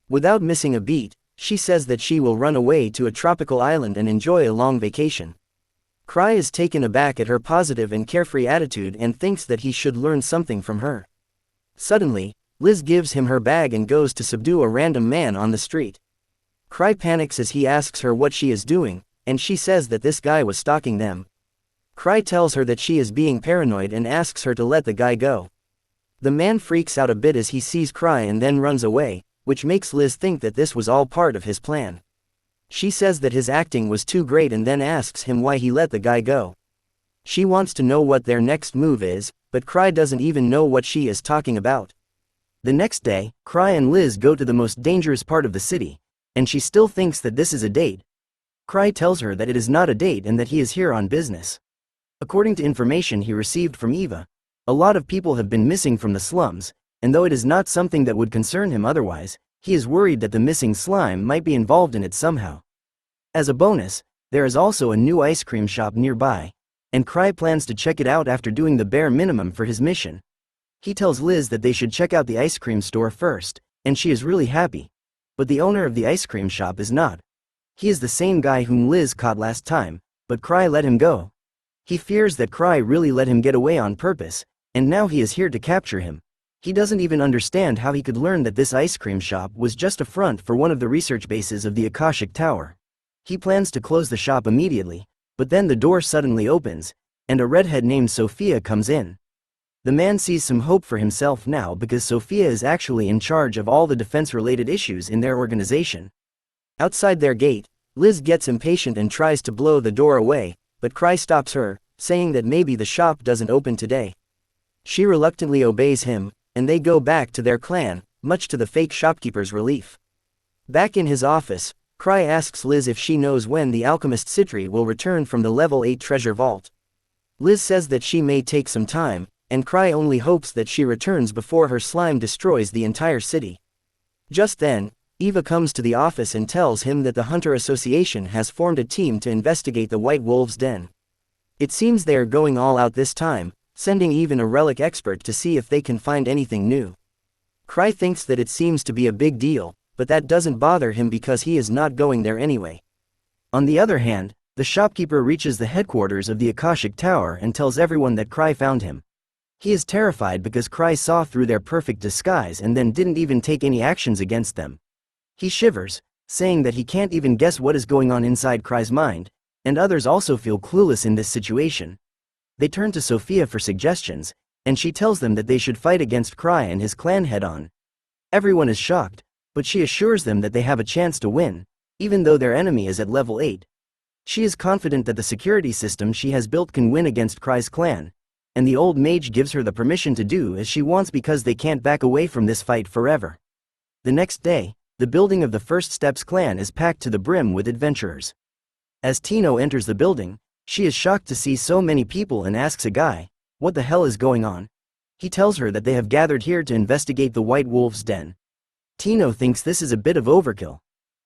Without missing a beat, she says that she will run away to a tropical island and enjoy a long vacation. Krai is taken aback at her positive and carefree attitude and thinks that he should learn something from her. Suddenly, Liz gives him her bag and goes to subdue a random man on the street. Krai panics as he asks her what she is doing, and she says that this guy was stalking them. Krai tells her that she is being paranoid and asks her to let the guy go. The man freaks out a bit as he sees Krai and then runs away, which makes Liz think that this was all part of his plan. She says that his acting was too great and then asks him why he let the guy go. She wants to know what their next move is, but Krai doesn't even know what she is talking about. The next day, Krai and Liz go to the most dangerous part of the city, and she still thinks that this is a date. Krai tells her that it is not a date and that he is here on business. According to information he received from Eva, a lot of people have been missing from the slums, and though it is not something that would concern him otherwise, he is worried that the missing slime might be involved in it somehow. As a bonus, there is also a new ice cream shop nearby, and Krai plans to check it out after doing the bare minimum for his mission. He tells Liz that they should check out the ice cream store first, and she is really happy. But the owner of the ice cream shop is not. He is the same guy whom Liz caught last time, but Krai let him go. He fears that Krai really let him get away on purpose, and now he is here to capture him. He doesn't even understand how he could learn that this ice cream shop was just a front for one of the research bases of the Akashic Tower. He plans to close the shop immediately, but then the door suddenly opens, and a redhead named Sophia comes in. The man sees some hope for himself now because Sophia is actually in charge of all the defense-related issues in their organization. Outside their gate, Liz gets impatient and tries to blow the door away, but Krai stops her, saying that maybe the shop doesn't open today. She reluctantly obeys him, and they go back to their clan, much to the fake shopkeeper's relief. Back in his office, Krai asks Liz if she knows when the alchemist Citri will return from the level 8 treasure vault. Liz says that she may take some time, and Krai only hopes that she returns before her slime destroys the entire city. Just then, Eva comes to the office and tells him that the Hunter Association has formed a team to investigate the White Wolf's den. It seems they are going all out this time, sending even a relic expert to see if they can find anything new. Krai thinks that it seems to be a big deal, but that doesn't bother him because he is not going there anyway. On the other hand, the shopkeeper reaches the headquarters of the Akashic Tower and tells everyone that Krai found him. He is terrified because Krai saw through their perfect disguise and then didn't even take any actions against them. He shivers, saying that he can't even guess what is going on inside Krai's mind, and others also feel clueless in this situation. They turn to Sophia for suggestions, and she tells them that they should fight against Krai and his clan head-on. Everyone is shocked, but she assures them that they have a chance to win, even though their enemy is at level 8. She is confident that the security system she has built can win against Krai's clan, and the old mage gives her the permission to do as she wants because they can't back away from this fight forever. The next day, the building of the First Steps clan is packed to the brim with adventurers. As Tino enters the building, she is shocked to see so many people and asks a guy, "What the hell is going on?" He tells her that they have gathered here to investigate the White Wolf's den. Tino thinks this is a bit of overkill.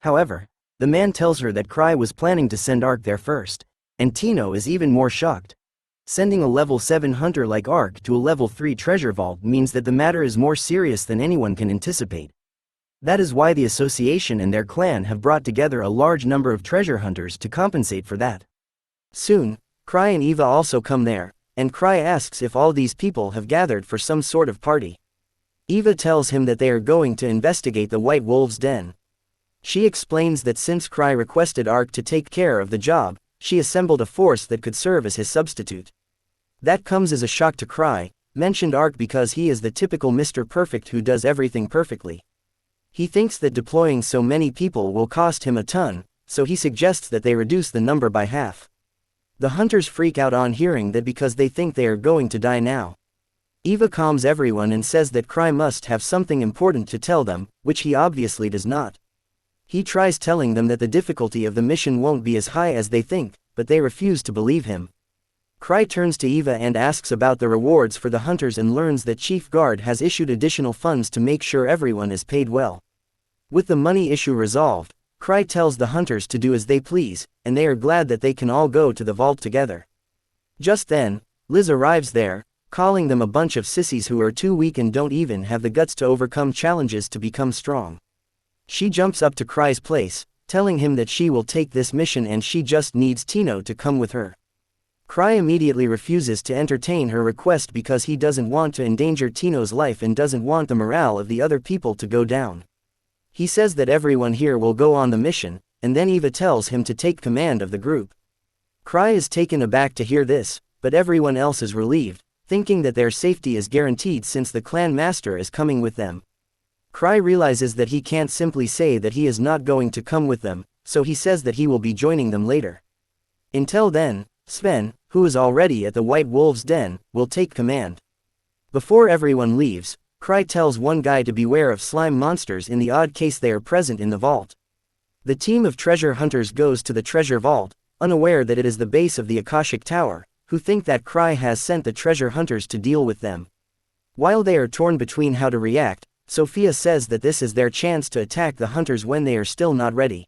However, the man tells her that Krai was planning to send Ark there first, and Tino is even more shocked. Sending a level 7 hunter like Ark to a level 3 treasure vault means that the matter is more serious than anyone can anticipate. That is why the association and their clan have brought together a large number of treasure hunters to compensate for that. Soon, Krai and Eva also come there, and Krai asks if all these people have gathered for some sort of party. Eva tells him that they are going to investigate the White Wolf's den. She explains that since Krai requested Ark to take care of the job, she assembled a force that could serve as his substitute. That comes as a shock to Krai, mentioned Ark because he is the typical Mr. Perfect who does everything perfectly. He thinks that deploying so many people will cost him a ton, so he suggests that they reduce the number by half. The hunters freak out on hearing that because they think they are going to die now. Eva calms everyone and says that Krai must have something important to tell them, which he obviously does not. He tries telling them that the difficulty of the mission won't be as high as they think, but they refuse to believe him. Krai turns to Eva and asks about the rewards for the hunters and learns that Chief Guard has issued additional funds to make sure everyone is paid well. With the money issue resolved, Krai tells the hunters to do as they please, and they are glad that they can all go to the vault together. Just then, Liz arrives there, calling them a bunch of sissies who are too weak and don't even have the guts to overcome challenges to become strong. She jumps up to Krai's place, telling him that she will take this mission and she just needs Tino to come with her. Krai immediately refuses to entertain her request because he doesn't want to endanger Tino's life and doesn't want the morale of the other people to go down. He says that everyone here will go on the mission, and then Eva tells him to take command of the group. Krai is taken aback to hear this, but everyone else is relieved, thinking that their safety is guaranteed since the clan master is coming with them. Krai realizes that he can't simply say that he is not going to come with them, so he says that he will be joining them later. Until then, Sven, who is already at the White Wolf's den, will take command. Before everyone leaves, Krai tells one guy to beware of slime monsters in the odd case they are present in the vault. The team of treasure hunters goes to the treasure vault, unaware that it is the base of the Akashic Tower, who think that Krai has sent the treasure hunters to deal with them. While they are torn between how to react, Sophia says that this is their chance to attack the hunters when they are still not ready.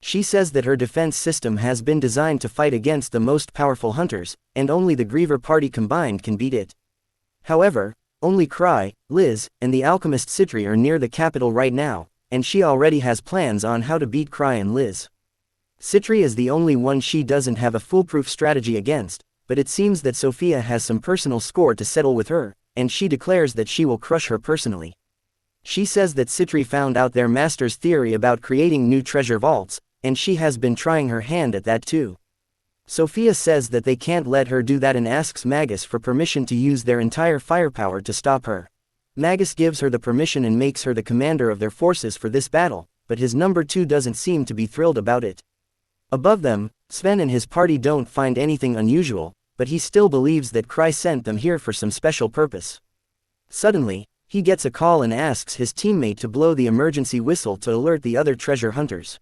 She says that her defense system has been designed to fight against the most powerful hunters, and only the Griever party combined can beat it. However, only Krai, Liz, and the alchemist Citri are near the capital right now, and she already has plans on how to beat Krai and Liz. Citri is the only one she doesn't have a foolproof strategy against, but it seems that Sophia has some personal score to settle with her, and she declares that she will crush her personally. She says that Citri found out their master's theory about creating new treasure vaults, and she has been trying her hand at that too. Sophia says that they can't let her do that and asks Magus for permission to use their entire firepower to stop her. Magus gives her the permission and makes her the commander of their forces for this battle, but his number 2 doesn't seem to be thrilled about it. Above them, Sven and his party don't find anything unusual, but he still believes that Krai sent them here for some special purpose. Suddenly, he gets a call and asks his teammate to blow the emergency whistle to alert the other treasure hunters.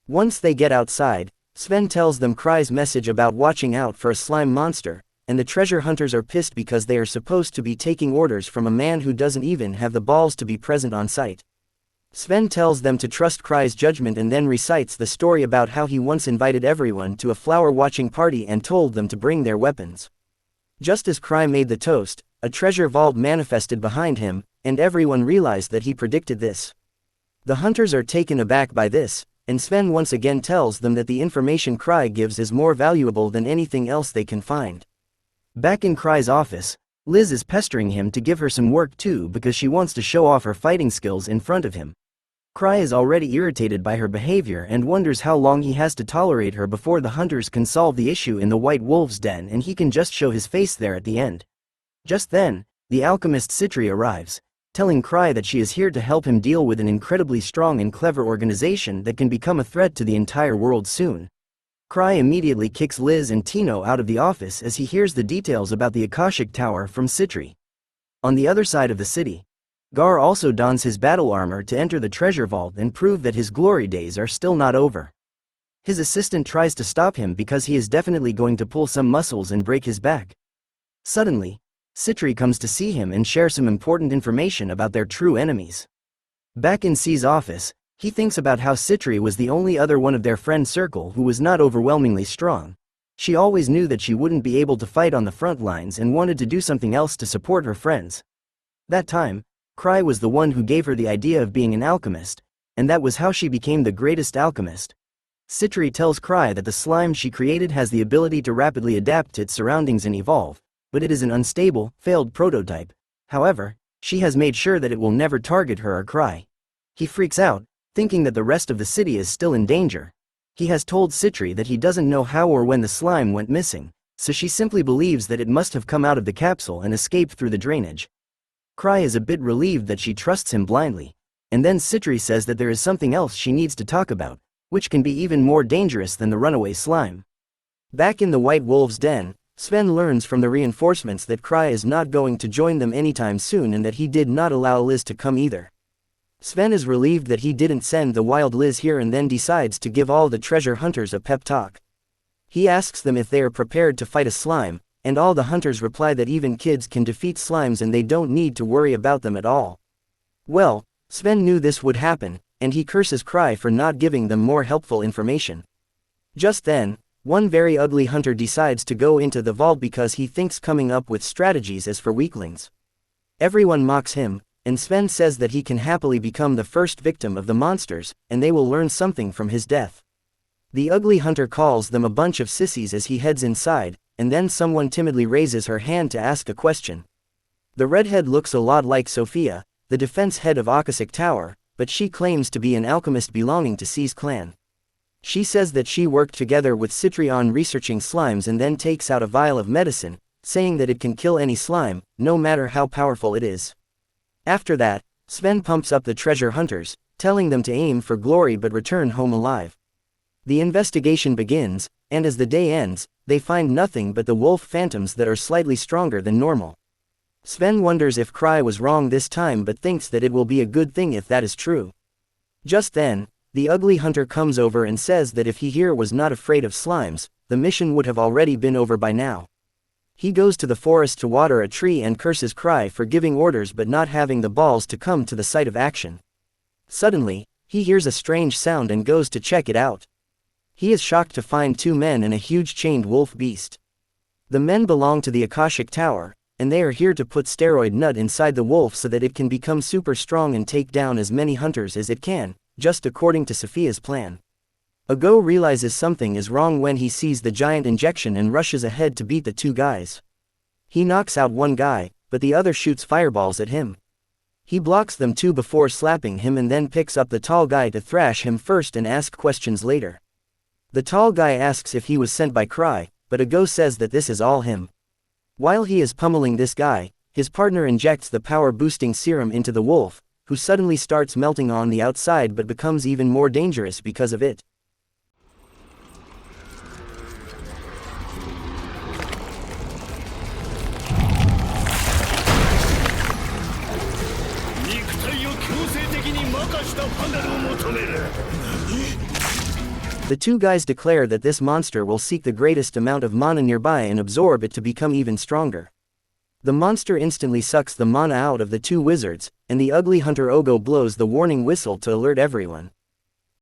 Once they get outside, Sven tells them Krai's message about watching out for a slime monster, and the treasure hunters are pissed because they are supposed to be taking orders from a man who doesn't even have the balls to be present on site. Sven tells them to trust Krai's judgment and then recites the story about how he once invited everyone to a flower-watching party and told them to bring their weapons. Just as Krai made the toast, a treasure vault manifested behind him, and everyone realized that he predicted this. The hunters are taken aback by this, and Sven once again tells them that the information Krai gives is more valuable than anything else they can find. Back in Krai's office, Liz is pestering him to give her some work too because she wants to show off her fighting skills in front of him. Krai is already irritated by her behavior and wonders how long he has to tolerate her before the hunters can solve the issue in the White Wolf's den and he can just show his face there at the end. Just then, the alchemist Citri arrives, telling Krai that she is here to help him deal with an incredibly strong and clever organization that can become a threat to the entire world soon. Krai immediately kicks Liz and Tino out of the office as he hears the details about the Akashic Tower from Citri. On the other side of the city, Gar also dons his battle armor to enter the treasure vault and prove that his glory days are still not over. His assistant tries to stop him because he is definitely going to pull some muscles and break his back. Suddenly, Citri comes to see him and share some important information about their true enemies. Back in C's office, he thinks about how Citri was the only other one of their friend circle who was not overwhelmingly strong. She always knew that she wouldn't be able to fight on the front lines and wanted to do something else to support her friends. That time, Krai was the one who gave her the idea of being an alchemist, and that was how she became the greatest alchemist. Citri tells Krai that the slime she created has the ability to rapidly adapt to its surroundings and evolve, but it is an unstable, failed prototype. However, she has made sure that it will never target her or Krai. He freaks out, thinking that the rest of the city is still in danger. He has told Citri that he doesn't know how or when the slime went missing, so she simply believes that it must have come out of the capsule and escaped through the drainage. Krai is a bit relieved that she trusts him blindly, and then Citri says that there is something else she needs to talk about, which can be even more dangerous than the runaway slime. Back in the White Wolf's den, Sven learns from the reinforcements that Krai is not going to join them anytime soon and that he did not allow Liz to come either. Sven is relieved that he didn't send the wild Liz here and then decides to give all the treasure hunters a pep talk. He asks them if they are prepared to fight a slime, and all the hunters reply that even kids can defeat slimes and they don't need to worry about them at all. Well, Sven knew this would happen, and he curses Krai for not giving them more helpful information. Just then, one very ugly hunter decides to go into the vault because he thinks coming up with strategies is for weaklings. Everyone mocks him, and Sven says that he can happily become the first victim of the monsters, and they will learn something from his death. The ugly hunter calls them a bunch of sissies as he heads inside, and then someone timidly raises her hand to ask a question. The redhead looks a lot like Sophia, the defense head of Akashic Tower, but she claims to be an alchemist belonging to C's clan. She says that she worked together with Citri on researching slimes and then takes out a vial of medicine, saying that it can kill any slime, no matter how powerful it is. After that, Sven pumps up the treasure hunters, telling them to aim for glory but return home alive. The investigation begins, and as the day ends, they find nothing but the wolf phantoms that are slightly stronger than normal. Sven wonders if Krai was wrong this time but thinks that it will be a good thing if that is true. Just then, the ugly hunter comes over and says that if he here was not afraid of slimes, the mission would have already been over by now. He goes to the forest to water a tree and curses Krai for giving orders but not having the balls to come to the site of action. Suddenly, he hears a strange sound and goes to check it out. He is shocked to find two men and a huge chained wolf beast. The men belong to the Akashic Tower, and they are here to put steroid nut inside the wolf so that it can become super strong and take down as many hunters as it can, just according to Sophia's plan. Ago realizes something is wrong when he sees the giant injection and rushes ahead to beat the two guys. He knocks out one guy, but the other shoots fireballs at him. He blocks them too before slapping him and then picks up the tall guy to thrash him first and ask questions later. The tall guy asks if he was sent by Krai, but Ago says that this is all him. While he is pummeling this guy, his partner injects the power-boosting serum into the wolf, who suddenly starts melting on the outside but becomes even more dangerous because of it. The two guys declare that this monster will seek the greatest amount of mana nearby and absorb it to become even stronger. The monster instantly sucks the mana out of the two wizards, and the ugly hunter Ogo blows the warning whistle to alert everyone.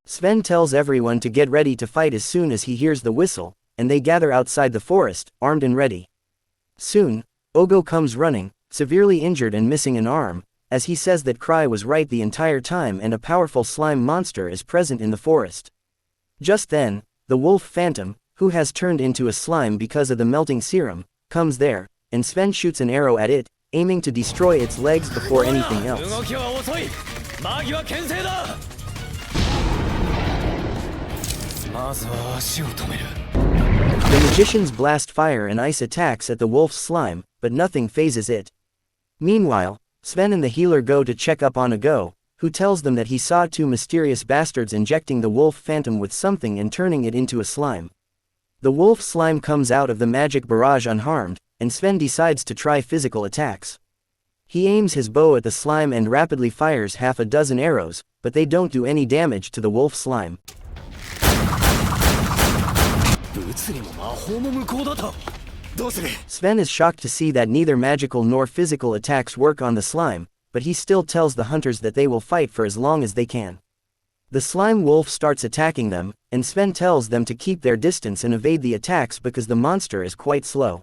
Sven tells everyone to get ready to fight as soon as he hears the whistle, and they gather outside the forest, armed and ready. Soon, Ogo comes running, severely injured and missing an arm, as he says that Krai was right the entire time and a powerful slime monster is present in the forest. Just then, the wolf phantom, who has turned into a slime because of the melting serum, comes there, and Sven shoots an arrow at it, aiming to destroy its legs before anything else. The magicians blast fire and ice attacks at the wolf's slime, but nothing phases it. Meanwhile, Sven and the healer go to check up on Ago, who tells them that he saw two mysterious bastards injecting the wolf phantom with something and turning it into a slime. The wolf slime comes out of the magic barrage unharmed, and Sven decides to try physical attacks. He aims his bow at the slime and rapidly fires half a dozen arrows, but they don't do any damage to the wolf slime. Sven is shocked to see that neither magical nor physical attacks work on the slime, but he still tells the hunters that they will fight for as long as they can. The slime wolf starts attacking them, and Sven tells them to keep their distance and evade the attacks because the monster is quite slow.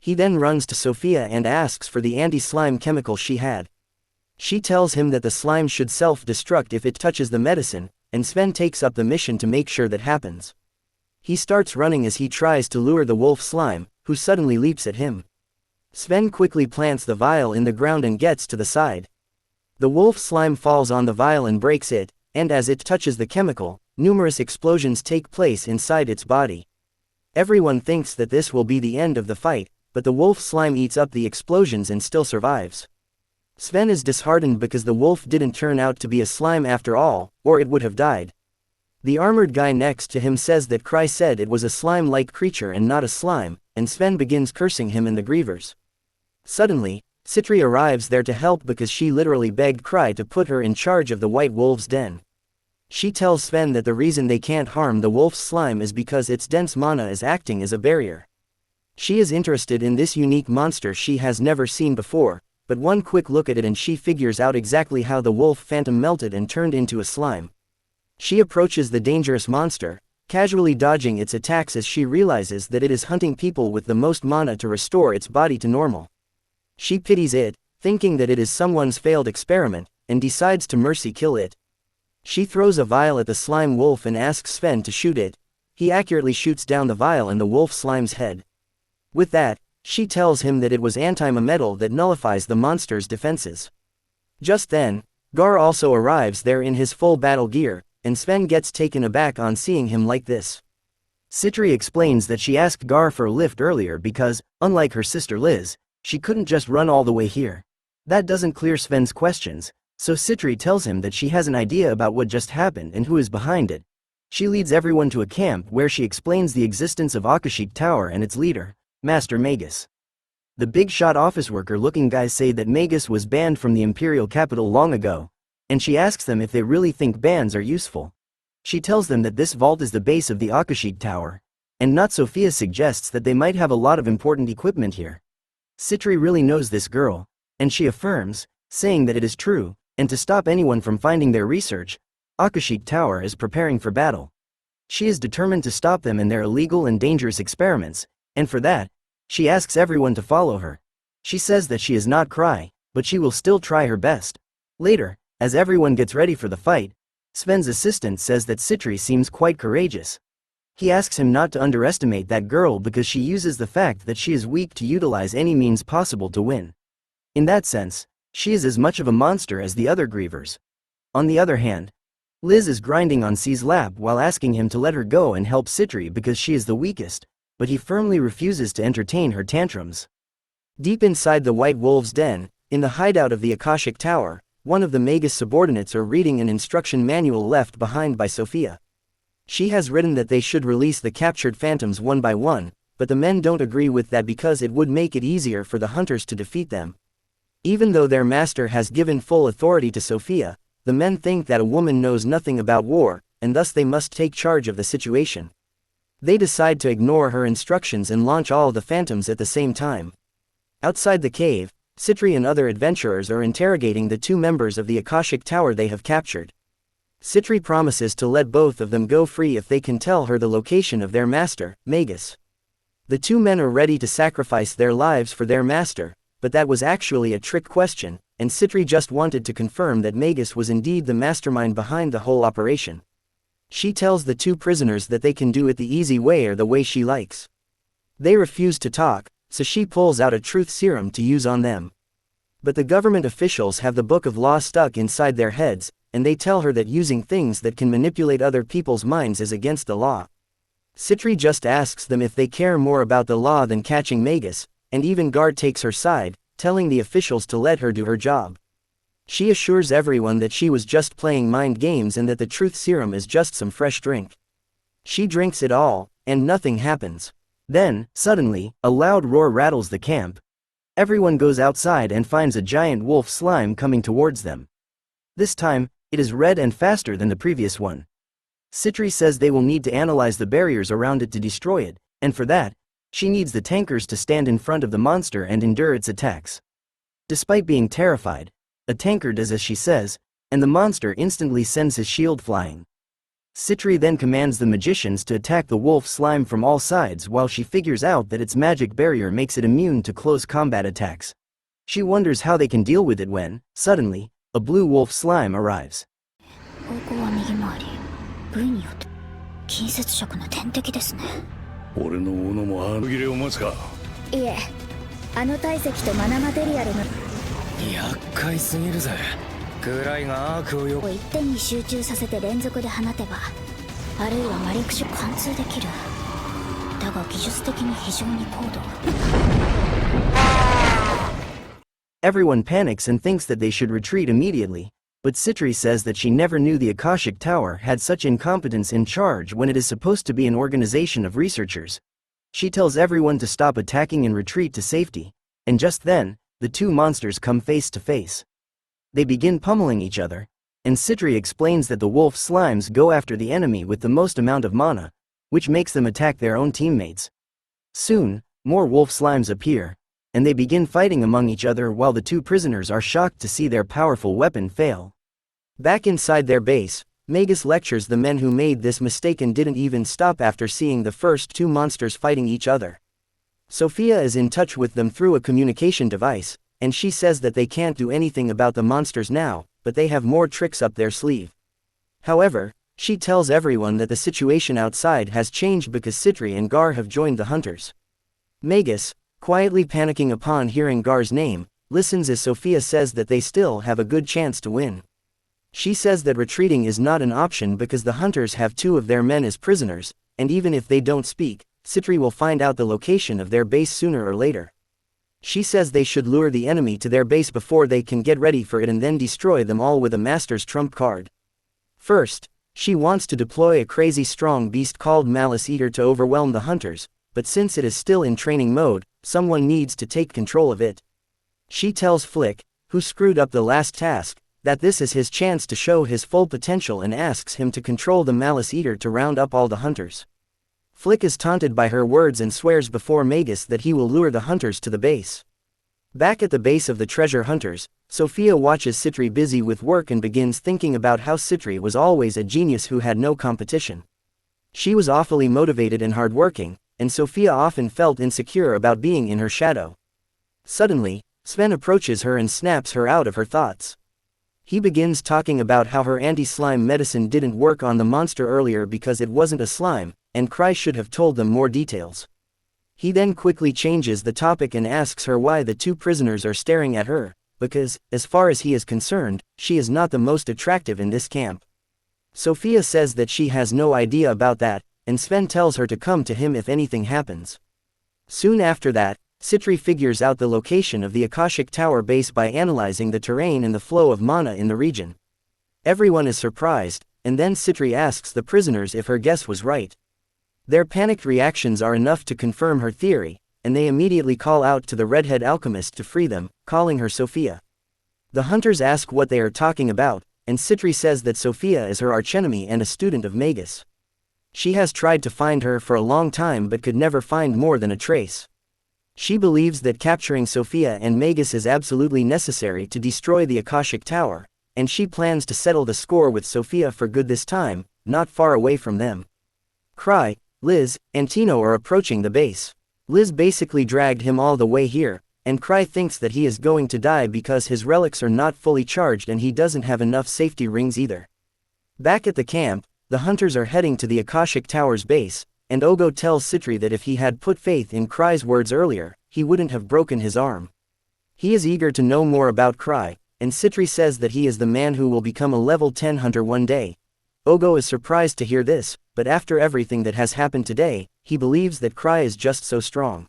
He then runs to Sophia and asks for the anti-slime chemical she had. She tells him that the slime should self-destruct if it touches the medicine, and Sven takes up the mission to make sure that happens. He starts running as he tries to lure the wolf slime, who suddenly leaps at him. Sven quickly plants the vial in the ground and gets to the side. The wolf slime falls on the vial and breaks it, and as it touches the chemical, numerous explosions take place inside its body. Everyone thinks that this will be the end of the fight, but the wolf slime eats up the explosions and still survives. Sven is disheartened because the wolf didn't turn out to be a slime after all, or it would have died. The armored guy next to him says that Krai said it was a slime-like creature and not a slime, and Sven begins cursing him and the Grievers. Suddenly, Citri arrives there to help because she literally begged Krai to put her in charge of the White Wolf's den. She tells Sven that the reason they can't harm the wolf's slime is because its dense mana is acting as a barrier. She is interested in this unique monster she has never seen before, but one quick look at it and she figures out exactly how the wolf phantom melted and turned into a slime. She approaches the dangerous monster, casually dodging its attacks as she realizes that it is hunting people with the most mana to restore its body to normal. She pities it, thinking that it is someone's failed experiment, and decides to mercy kill it. She throws a vial at the slime wolf and asks Sven to shoot it. He accurately shoots down the vial in the wolf slime's head. With that, she tells him that it was anti-metal that nullifies the monster's defenses. Just then, Gar also arrives there in his full battle gear, and Sven gets taken aback on seeing him like this. Citri explains that she asked Gar for a lift earlier because, unlike her sister Liz, she couldn't just run all the way here. That doesn't clear Sven's questions, so Citri tells him that she has an idea about what just happened and who is behind it. She leads everyone to a camp where she explains the existence of Akashic Tower and its leader, Master Magus. The big-shot office worker-looking guys say that Magus was banned from the imperial capital long ago, and she asks them if they really think bans are useful. She tells them that this vault is the base of the Akashic Tower, and Not Sophia suggests that they might have a lot of important equipment here. Citri really knows this girl, and she affirms, saying that it is true, and to stop anyone from finding their research, Akashic Tower is preparing for battle. She is determined to stop them in their illegal and dangerous experiments, and for that, she asks everyone to follow her. She says that she is not Krai, but she will still try her best. Later, as everyone gets ready for the fight, Sven's assistant says that Citri seems quite courageous. He asks him not to underestimate that girl because she uses the fact that she is weak to utilize any means possible to win. In that sense, she is as much of a monster as the other Grievers. On the other hand, Liz is grinding on C's lap while asking him to let her go and help Citri because she is the weakest, but he firmly refuses to entertain her tantrums. Deep inside the White Wolf's den, in the hideout of the Akashic Tower, one of the Magus subordinates are reading an instruction manual left behind by Sophia. She has written that they should release the captured phantoms one by one, but the men don't agree with that because it would make it easier for the hunters to defeat them. Even though their master has given full authority to Sophia, the men think that a woman knows nothing about war, and thus they must take charge of the situation. They decide to ignore her instructions and launch all the phantoms at the same time. Outside the cave, Citri and other adventurers are interrogating the two members of the Akashic Tower they have captured. Citri promises to let both of them go free if they can tell her the location of their master, Magus. The two men are ready to sacrifice their lives for their master, but that was actually a trick question, and Citri just wanted to confirm that Magus was indeed the mastermind behind the whole operation. She tells the two prisoners that they can do it the easy way or the way she likes. They refuse to talk, so she pulls out a truth serum to use on them. But the government officials have the book of law stuck inside their heads, and they tell her that using things that can manipulate other people's minds is against the law. Citri just asks them if they care more about the law than catching Magus, and even Guard takes her side, telling the officials to let her do her job. She assures everyone that she was just playing mind games and that the truth serum is just some fresh drink. She drinks it all, and nothing happens. Then, suddenly, a loud roar rattles the camp. Everyone goes outside and finds a giant wolf slime coming towards them. This time, it is red and faster than the previous one. Citri says they will need to analyze the barriers around it to destroy it, and for that, she needs the tankers to stand in front of the monster and endure its attacks. Despite being terrified, a tanker does as she says, and the monster instantly sends his shield flying. Citri then commands the magicians to attack the wolf slime from all sides while she figures out that its magic barrier makes it immune to close combat attacks. She wonders how they can deal with it when, suddenly, a blue wolf slime arrives. 方向は右回り。部位によって近接触の天敵ですね。俺の斧もあの切れを待つか。いえ、あの体積とマナマテリアルの厄介すぎるぜ。クライがアークをよ一点に集中させて連続で放てば、あるいは魔力種貫通できる。だが技術的に非常に高度。Everyone panics and thinks that they should retreat immediately, but Citri says that she never knew the Akashic Tower had such incompetence in charge when it is supposed to be an organization of researchers. She tells everyone to stop attacking and retreat to safety, and just then, the two monsters come face to face. They begin pummeling each other, and Citri explains that the wolf slimes go after the enemy with the most amount of mana, which makes them attack their own teammates. Soon, more wolf slimes appear, and they begin fighting among each other while the two prisoners are shocked to see their powerful weapon fail. Back inside their base, Magus lectures the men who made this mistake and didn't even stop after seeing the first two monsters fighting each other. Sophia is in touch with them through a communication device, and she says that they can't do anything about the monsters now, but they have more tricks up their sleeve. However, she tells everyone that the situation outside has changed because Citri and Gar have joined the hunters. Magus, quietly panicking upon hearing Gar's name, listens as Sophia says that they still have a good chance to win. She says that retreating is not an option because the hunters have two of their men as prisoners, and even if they don't speak, Citri will find out the location of their base sooner or later. She says they should lure the enemy to their base before they can get ready for it and then destroy them all with a master's trump card. First, she wants to deploy a crazy strong beast called Malice Eater to overwhelm the hunters, but since it is still in training mode, someone needs to take control of it. She tells Flick, who screwed up the last task, that this is his chance to show his full potential and asks him to control the Malice Eater to round up all the hunters. Flick is taunted by her words and swears before Magus that he will lure the hunters to the base. Back at the base of the treasure hunters, Sophia watches Citri busy with work and begins thinking about how Citri was always a genius who had no competition. She was awfully motivated and hardworking, and Sophia often felt insecure about being in her shadow. Suddenly, Sven approaches her and snaps her out of her thoughts. He begins talking about how her anti-slime medicine didn't work on the monster earlier because it wasn't a slime, and Krai should have told them more details. He then quickly changes the topic and asks her why the two prisoners are staring at her, because, as far as he is concerned, she is not the most attractive in this camp. Sophia says that she has no idea about that, and Sven tells her to come to him if anything happens. Soon after that, Citri figures out the location of the Akashic Tower base by analyzing the terrain and the flow of mana in the region. Everyone is surprised, and then Citri asks the prisoners if her guess was right. Their panicked reactions are enough to confirm her theory, and they immediately call out to the redhead alchemist to free them, calling her Sophia. The hunters ask what they are talking about, and Citri says that Sophia is her archenemy and a student of Magus. She has tried to find her for a long time but could never find more than a trace. She believes that capturing Sophia and Magus is absolutely necessary to destroy the Akashic Tower, and she plans to settle the score with Sophia for good this time, not far away from them. Krai, Liz, and Tino are approaching the base. Liz basically dragged him all the way here, and Krai thinks that he is going to die because his relics are not fully charged and he doesn't have enough safety rings either. Back at the camp, the hunters are heading to the Akashic Tower's base, and Ogo tells Citri that if he had put faith in Krai's words earlier, he wouldn't have broken his arm. He is eager to know more about Krai, and Citri says that he is the man who will become a level 10 hunter one day. Ogo is surprised to hear this, but after everything that has happened today, he believes that Krai is just so strong.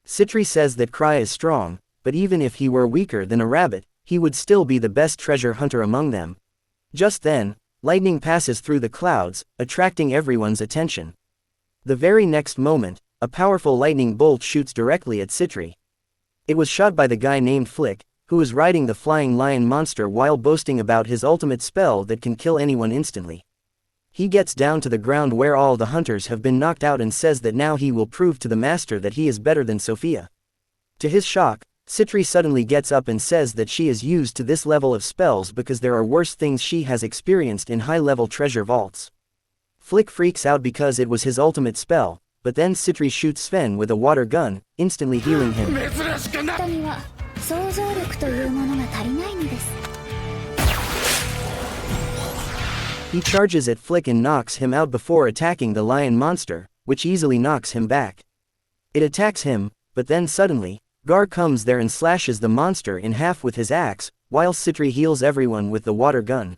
Citri says that Krai is strong, but even if he were weaker than a rabbit, he would still be the best treasure hunter among them. Just then, lightning passes through the clouds, attracting everyone's attention. The very next moment, a powerful lightning bolt shoots directly at Citri. It was shot by the guy named Flick, who is riding the flying lion monster while boasting about his ultimate spell that can kill anyone instantly. He gets down to the ground where all the hunters have been knocked out and says that now he will prove to the master that he is better than Sophia. To his shock, Citri suddenly gets up and says that she is used to this level of spells because there are worse things she has experienced in high-level treasure vaults. Flick freaks out because it was his ultimate spell, but then Citri shoots Sven with a water gun, instantly healing him. 想像力というものが足りないのです。 He charges at Flick and knocks him out before attacking the lion monster, which easily knocks him back. It attacks him, but then suddenly, Gar comes there and slashes the monster in half with his axe, while Citri heals everyone with the water gun.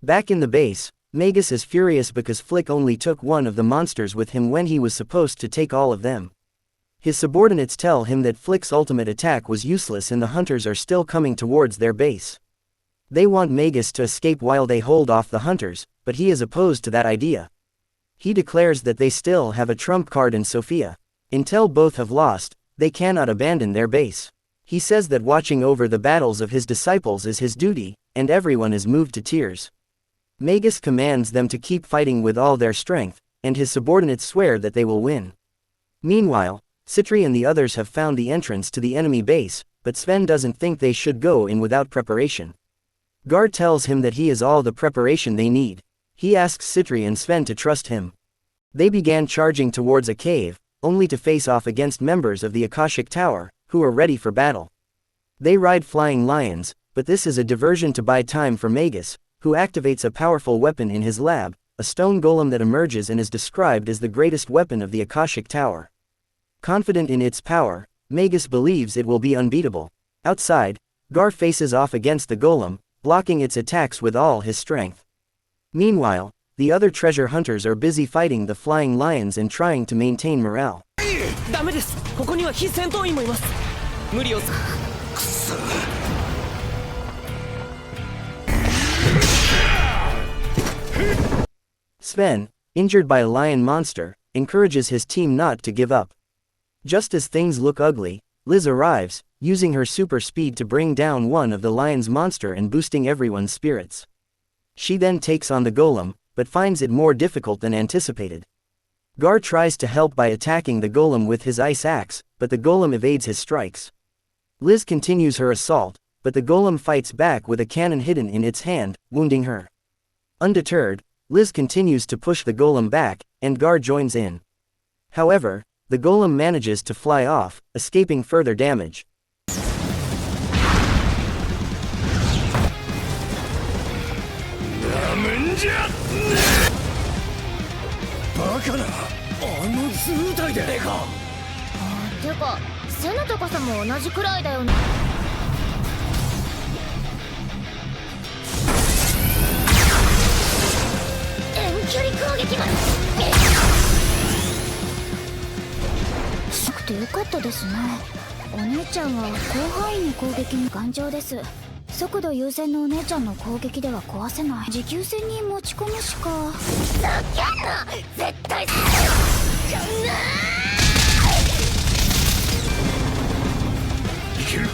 Back in the base, Magus is furious because Flick only took one of the monsters with him when he was supposed to take all of them. His subordinates tell him that Flick's ultimate attack was useless and the hunters are still coming towards their base. They want Magus to escape while they hold off the hunters, but he is opposed to that idea. He declares that they still have a trump card in Sophia. Until both have lost, they cannot abandon their base. He says that watching over the battles of his disciples is his duty, and everyone is moved to tears. Magus commands them to keep fighting with all their strength, and his subordinates swear that they will win. Meanwhile, Citri and the others have found the entrance to the enemy base, but Sven doesn't think they should go in without preparation. Gar tells him that he has all the preparation they need. He asks Citri and Sven to trust him. They began charging towards a cave, only to face off against members of the Akashic Tower, who are ready for battle. They ride flying lions, but this is a diversion to buy time for Magus, who activates a powerful weapon in his lab, a stone golem that emerges and is described as the greatest weapon of the Akashic Tower. Confident in its power, Magus believes it will be unbeatable. Outside, Gar faces off against the golem, blocking its attacks with all his strength. Meanwhile, the other treasure hunters are busy fighting the flying lions and trying to maintain morale. ダメです。ここには非戦闘員もいます。無理をす。くそ。Sven, injured by a lion monster, encourages his team not to give up. Just as things look ugly, Liz arrives, using her super speed to bring down one of the lion's monster and boosting everyone's spirits. She then takes on the golem, but finds it more difficult than anticipated. Gar tries to help by attacking the golem with his ice axe, but the golem evades his strikes. Liz continues her assault, but the golem fights back with a cannon hidden in its hand, wounding her. Undeterred, Liz continues to push the golem back, and Gar joins in. However, the golem manages to fly off, escaping further damage.くてよかったですね。お姉ちゃんは広範囲に攻撃に頑丈です。速度優先のお姉ちゃんの攻撃では壊せない。持久戦に持ち込むしか。ふざけんな、絶対。いける。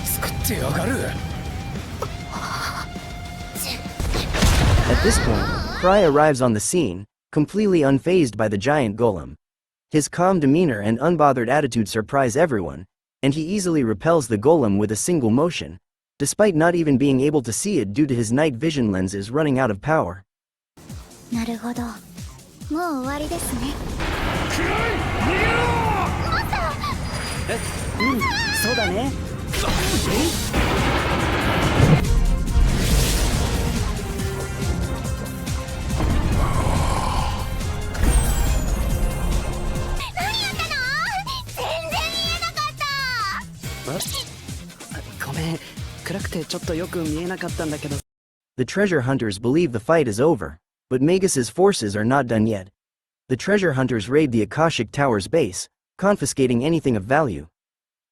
作ってやがる。At this point, Krai arrives on the scene, completely unfazed by the giant golem. His calm demeanor and unbothered attitude surprise everyone, and he easily repels the golem with a single motion, despite not even being able to see it due to his night vision lenses running out of power. なるほど。もう終わりですね。そうだね。ごめん、暗くてちょっとよく見えなかったんだけど。The treasure hunters believe the fight is over, but Magus's forces are not done yet. The treasure hunters raid the Akashic Tower's base, confiscating anything of value.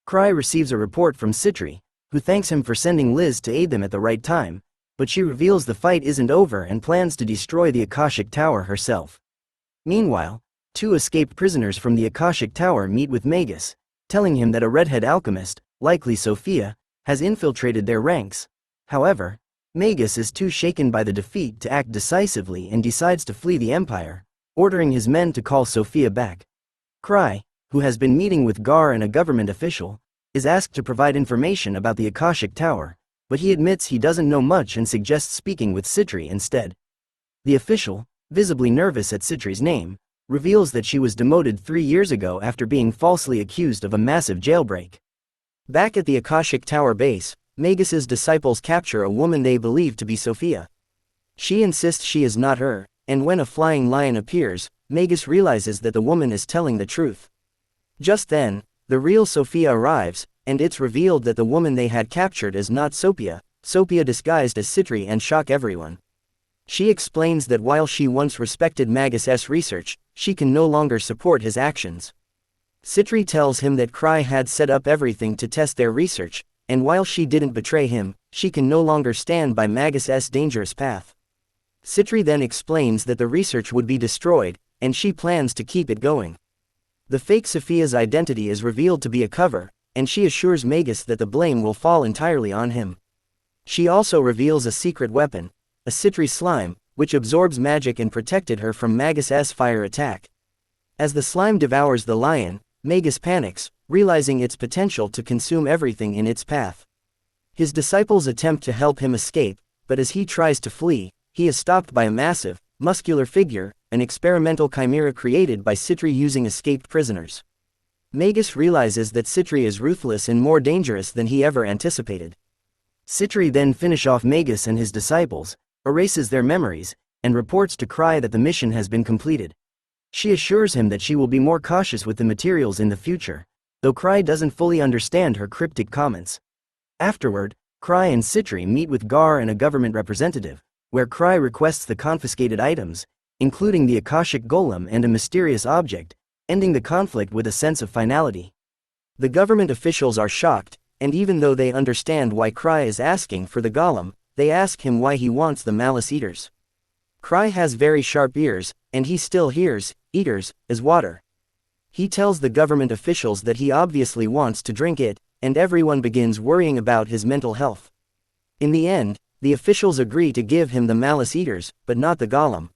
Krai receives a report from Citri, who thanks him for sending Liz to aid them at the right time, but she reveals the fight isn't over and plans to destroy the Akashic Tower herself. Meanwhile, two escaped prisoners from the Akashic Tower meet with Magus, telling him that a redhead alchemist, likely Sophia, has infiltrated their ranks. However, Magus is too shaken by the defeat to act decisively and decides to flee the Empire, ordering his men to call Sophia back. Krai, who has been meeting with Gar and a government official, is asked to provide information about the Akashic Tower, but he admits he doesn't know much and suggests speaking with Citri instead. The official, visibly nervous at Citri's name, reveals that she was demoted 3 years ago after being falsely accused of a massive jailbreak. Back at the Akashic Tower base, Magus's disciples capture a woman they believe to be Sophia. She insists she is not her, and when a flying lion appears, Magus realizes that the woman is telling the truth. Just then, the real Sophia arrives, and it's revealed that the woman they had captured is not Sophia disguised as Citri, and shock everyone. She explains that while she once respected Magus's research, she can no longer support his actions. Citri tells him that Krai had set up everything to test their research, and while she didn't betray him, she can no longer stand by Magus's dangerous path. Citri then explains that the research would be destroyed, and she plans to keep it going. The fake Sophia's identity is revealed to be a cover, and she assures Magus that the blame will fall entirely on him. She also reveals a secret weapon, a Citri slime, which absorbs magic and protected her from Magus's fire attack. As the slime devours the lion, Magus panics, realizing its potential to consume everything in its path. His disciples attempt to help him escape, but as he tries to flee, he is stopped by a massive, muscular figure, an experimental chimera created by Citri using escaped prisoners. Magus realizes that Citri is ruthless and more dangerous than he ever anticipated. Citri then finishes off Magus and his disciples, erases their memories, and reports to Krai that the mission has been completed. She assures him that she will be more cautious with the materials in the future, though Krai doesn't fully understand her cryptic comments. Afterward, Krai and Citri meet with Gar and a government representative, where Krai requests the confiscated items, including the Akashic golem and a mysterious object, ending the conflict with a sense of finality. The government officials are shocked, and even though they understand why Krai is asking for the golem, they ask him why he wants the malice eaters. Krai has very sharp ears, and he still hears eaters as water. He tells the government officials that he obviously wants to drink it, and everyone begins worrying about his mental health. In the end, the officials agree to give him the malice eaters, but not the golem.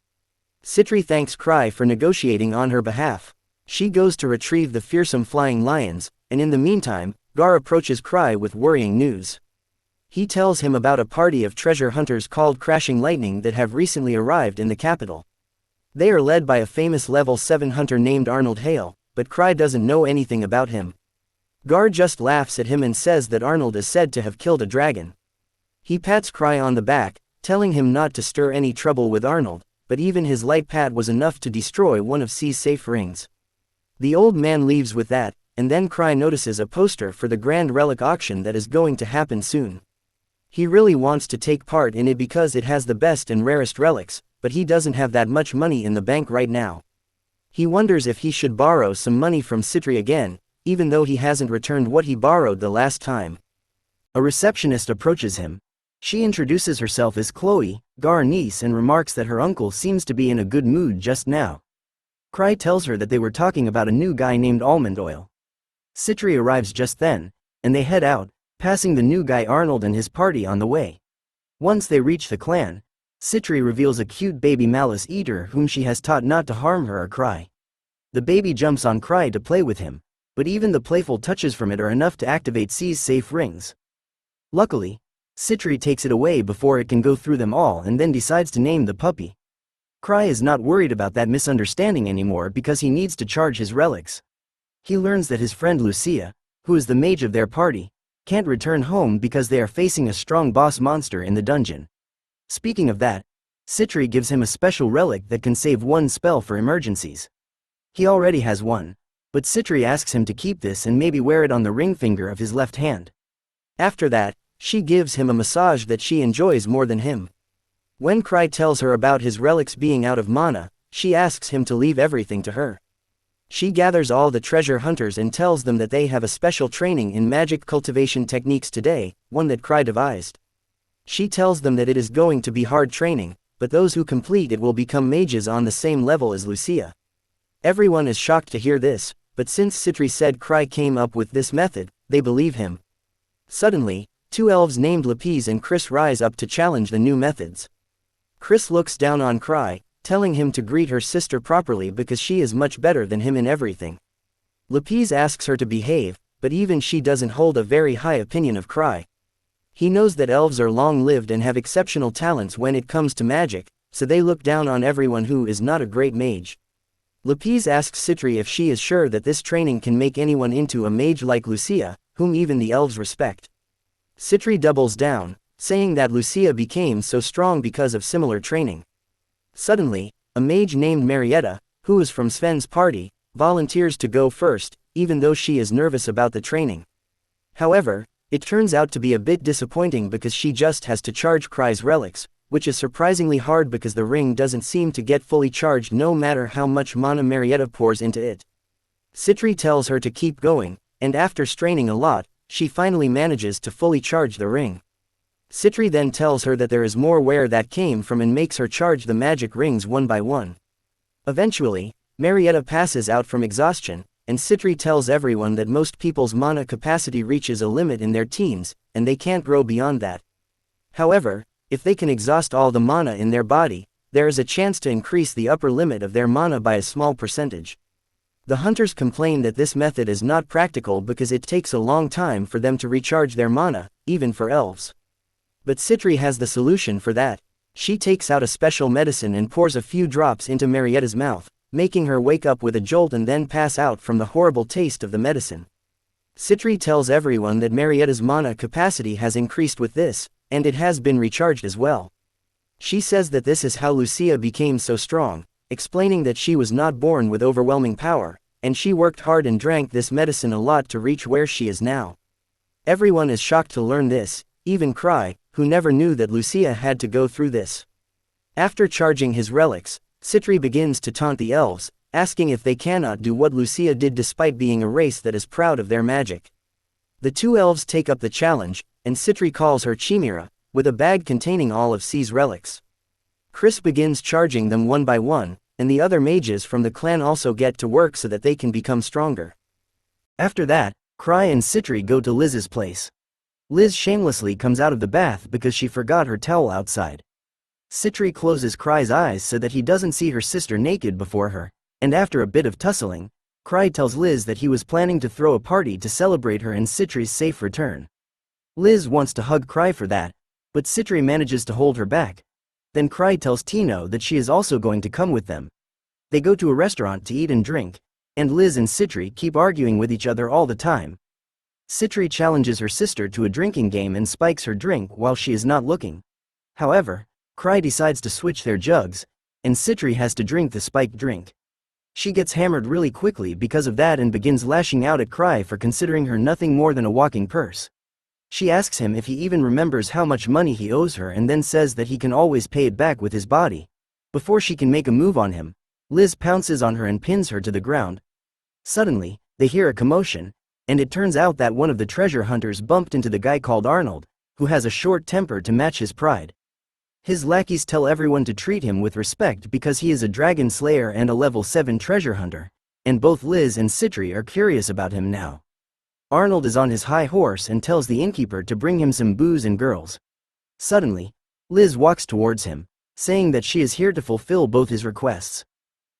Citri thanks Krai for negotiating on her behalf. She goes to retrieve the fearsome flying lions, and in the meantime, Gar approaches Krai with worrying news. He tells him about a party of treasure hunters called Crashing Lightning that have recently arrived in the capital. They are led by a famous level 7 hunter named Arnold Hale, but Krai doesn't know anything about him. Gar just laughs at him and says that Arnold is said to have killed a dragon. He pats Krai on the back, telling him not to stir any trouble with Arnold, but even his light pat was enough to destroy one of C's safe rings. The old man leaves with that, and then Krai notices a poster for the grand relic auction that is going to happen soon. He really wants to take part in it because it has the best and rarest relics, but he doesn't have that much money in the bank right now. He wonders if he should borrow some money from Citri again, even though he hasn't returned what he borrowed the last time. A receptionist approaches him. She introduces herself as Chloe, Gar's niece, and remarks that her uncle seems to be in a good mood just now. Krai tells her that they were talking about a new guy named Almond Oil. Citri arrives just then, and they head out, passing the new guy Arnold and his party on the way. Once they reach the clan, Citri reveals a cute baby malice eater whom she has taught not to harm her or Krai. The baby jumps on Krai to play with him, but even the playful touches from it are enough to activate C's safe rings. Luckily, Citri takes it away before it can go through them all and then decides to name the puppy. Krai is not worried about that misunderstanding anymore because he needs to charge his relics. He learns that his friend Lucia, who is the mage of their party, can't return home because they are facing a strong boss monster in the dungeon. Speaking of that, Citri gives him a special relic that can save one spell for emergencies. He already has one, but Citri asks him to keep this and maybe wear it on the ring finger of his left hand. After that, she gives him a massage that she enjoys more than him. When Krai tells her about his relics being out of mana, she asks him to leave everything to her. She gathers all the treasure hunters and tells them that they have a special training in magic cultivation techniques today, one that Krai devised. She tells them that it is going to be hard training, but those who complete it will become mages on the same level as Lucia. Everyone is shocked to hear this, but since Citri said Krai came up with this method, they believe him. Suddenly, two elves named Lapis and Chris rise up to challenge the new methods. Chris looks down on Krai, telling him to greet her sister properly because she is much better than him in everything. Lapis asks her to behave, but even she doesn't hold a very high opinion of Krai. He knows that elves are long-lived and have exceptional talents when it comes to magic, so they look down on everyone who is not a great mage. Lapis asks Citri if she is sure that this training can make anyone into a mage like Lucia, whom even the elves respect. Citri doubles down, saying that Lucia became so strong because of similar training. Suddenly, a mage named Marietta, who is from Sven's party, volunteers to go first, even though she is nervous about the training. However, it turns out to be a bit disappointing because she just has to charge Krai's relics, which is surprisingly hard because the ring doesn't seem to get fully charged no matter how much mana Marietta pours into it. Citri tells her to keep going, and after straining a lot, she finally manages to fully charge the ring. Citri then tells her that there is more where that came from and makes her charge the magic rings one by one. Eventually, Marietta passes out from exhaustion, and Citri tells everyone that most people's mana capacity reaches a limit in their teens, and they can't grow beyond that. However, if they can exhaust all the mana in their body, there is a chance to increase the upper limit of their mana by a small percentage. The hunters complain that this method is not practical because it takes a long time for them to recharge their mana, even for elves. But Citri has the solution for that. She takes out a special medicine and pours a few drops into Marietta's mouth, making her wake up with a jolt and then pass out from the horrible taste of the medicine. Citri tells everyone that Marietta's mana capacity has increased with this, and it has been recharged as well. She says that this is how Lucia became so strong, explaining that she was not born with overwhelming power, and she worked hard and drank this medicine a lot to reach where she is now. Everyone is shocked to learn this, even Krai, who never knew that Lucia had to go through this. After charging his relics, Citri begins to taunt the elves, asking if they cannot do what Lucia did despite being a race that is proud of their magic. The two elves take up the challenge, and Citri calls her Chimera, with a bag containing all of C's relics. Chris begins charging them one by one, and the other mages from the clan also get to work so that they can become stronger. After that, Krai and Citri go to Liz's place. Liz shamelessly comes out of the bath because she forgot her towel outside. Citri closes Krai's eyes so that he doesn't see her sister naked before her, and after a bit of tussling, Krai tells Liz that he was planning to throw a party to celebrate her and Citri's safe return. Liz wants to hug Krai for that, but Citri manages to hold her back. Then Krai tells Tino that she is also going to come with them. They go to a restaurant to eat and drink, and Liz and Citri keep arguing with each other all the time. Citri challenges her sister to a drinking game and spikes her drink while she is not looking. However, Krai decides to switch their jugs, and Citri has to drink the spiked drink. She gets hammered really quickly because of that and begins lashing out at Krai for considering her nothing more than a walking purse. She asks him if he even remembers how much money he owes her and then says that he can always pay it back with his body. Before she can make a move on him, Liz pounces on her and pins her to the ground. Suddenly, they hear a commotion, and it turns out that one of the treasure hunters bumped into the guy called Arnold, who has a short temper to match his pride. His lackeys tell everyone to treat him with respect because he is a dragon slayer and a level 7 treasure hunter, and both Liz and Citri are curious about him now. Arnold is on his high horse and tells the innkeeper to bring him some booze and girls. Suddenly, Liz walks towards him, saying that she is here to fulfill both his requests.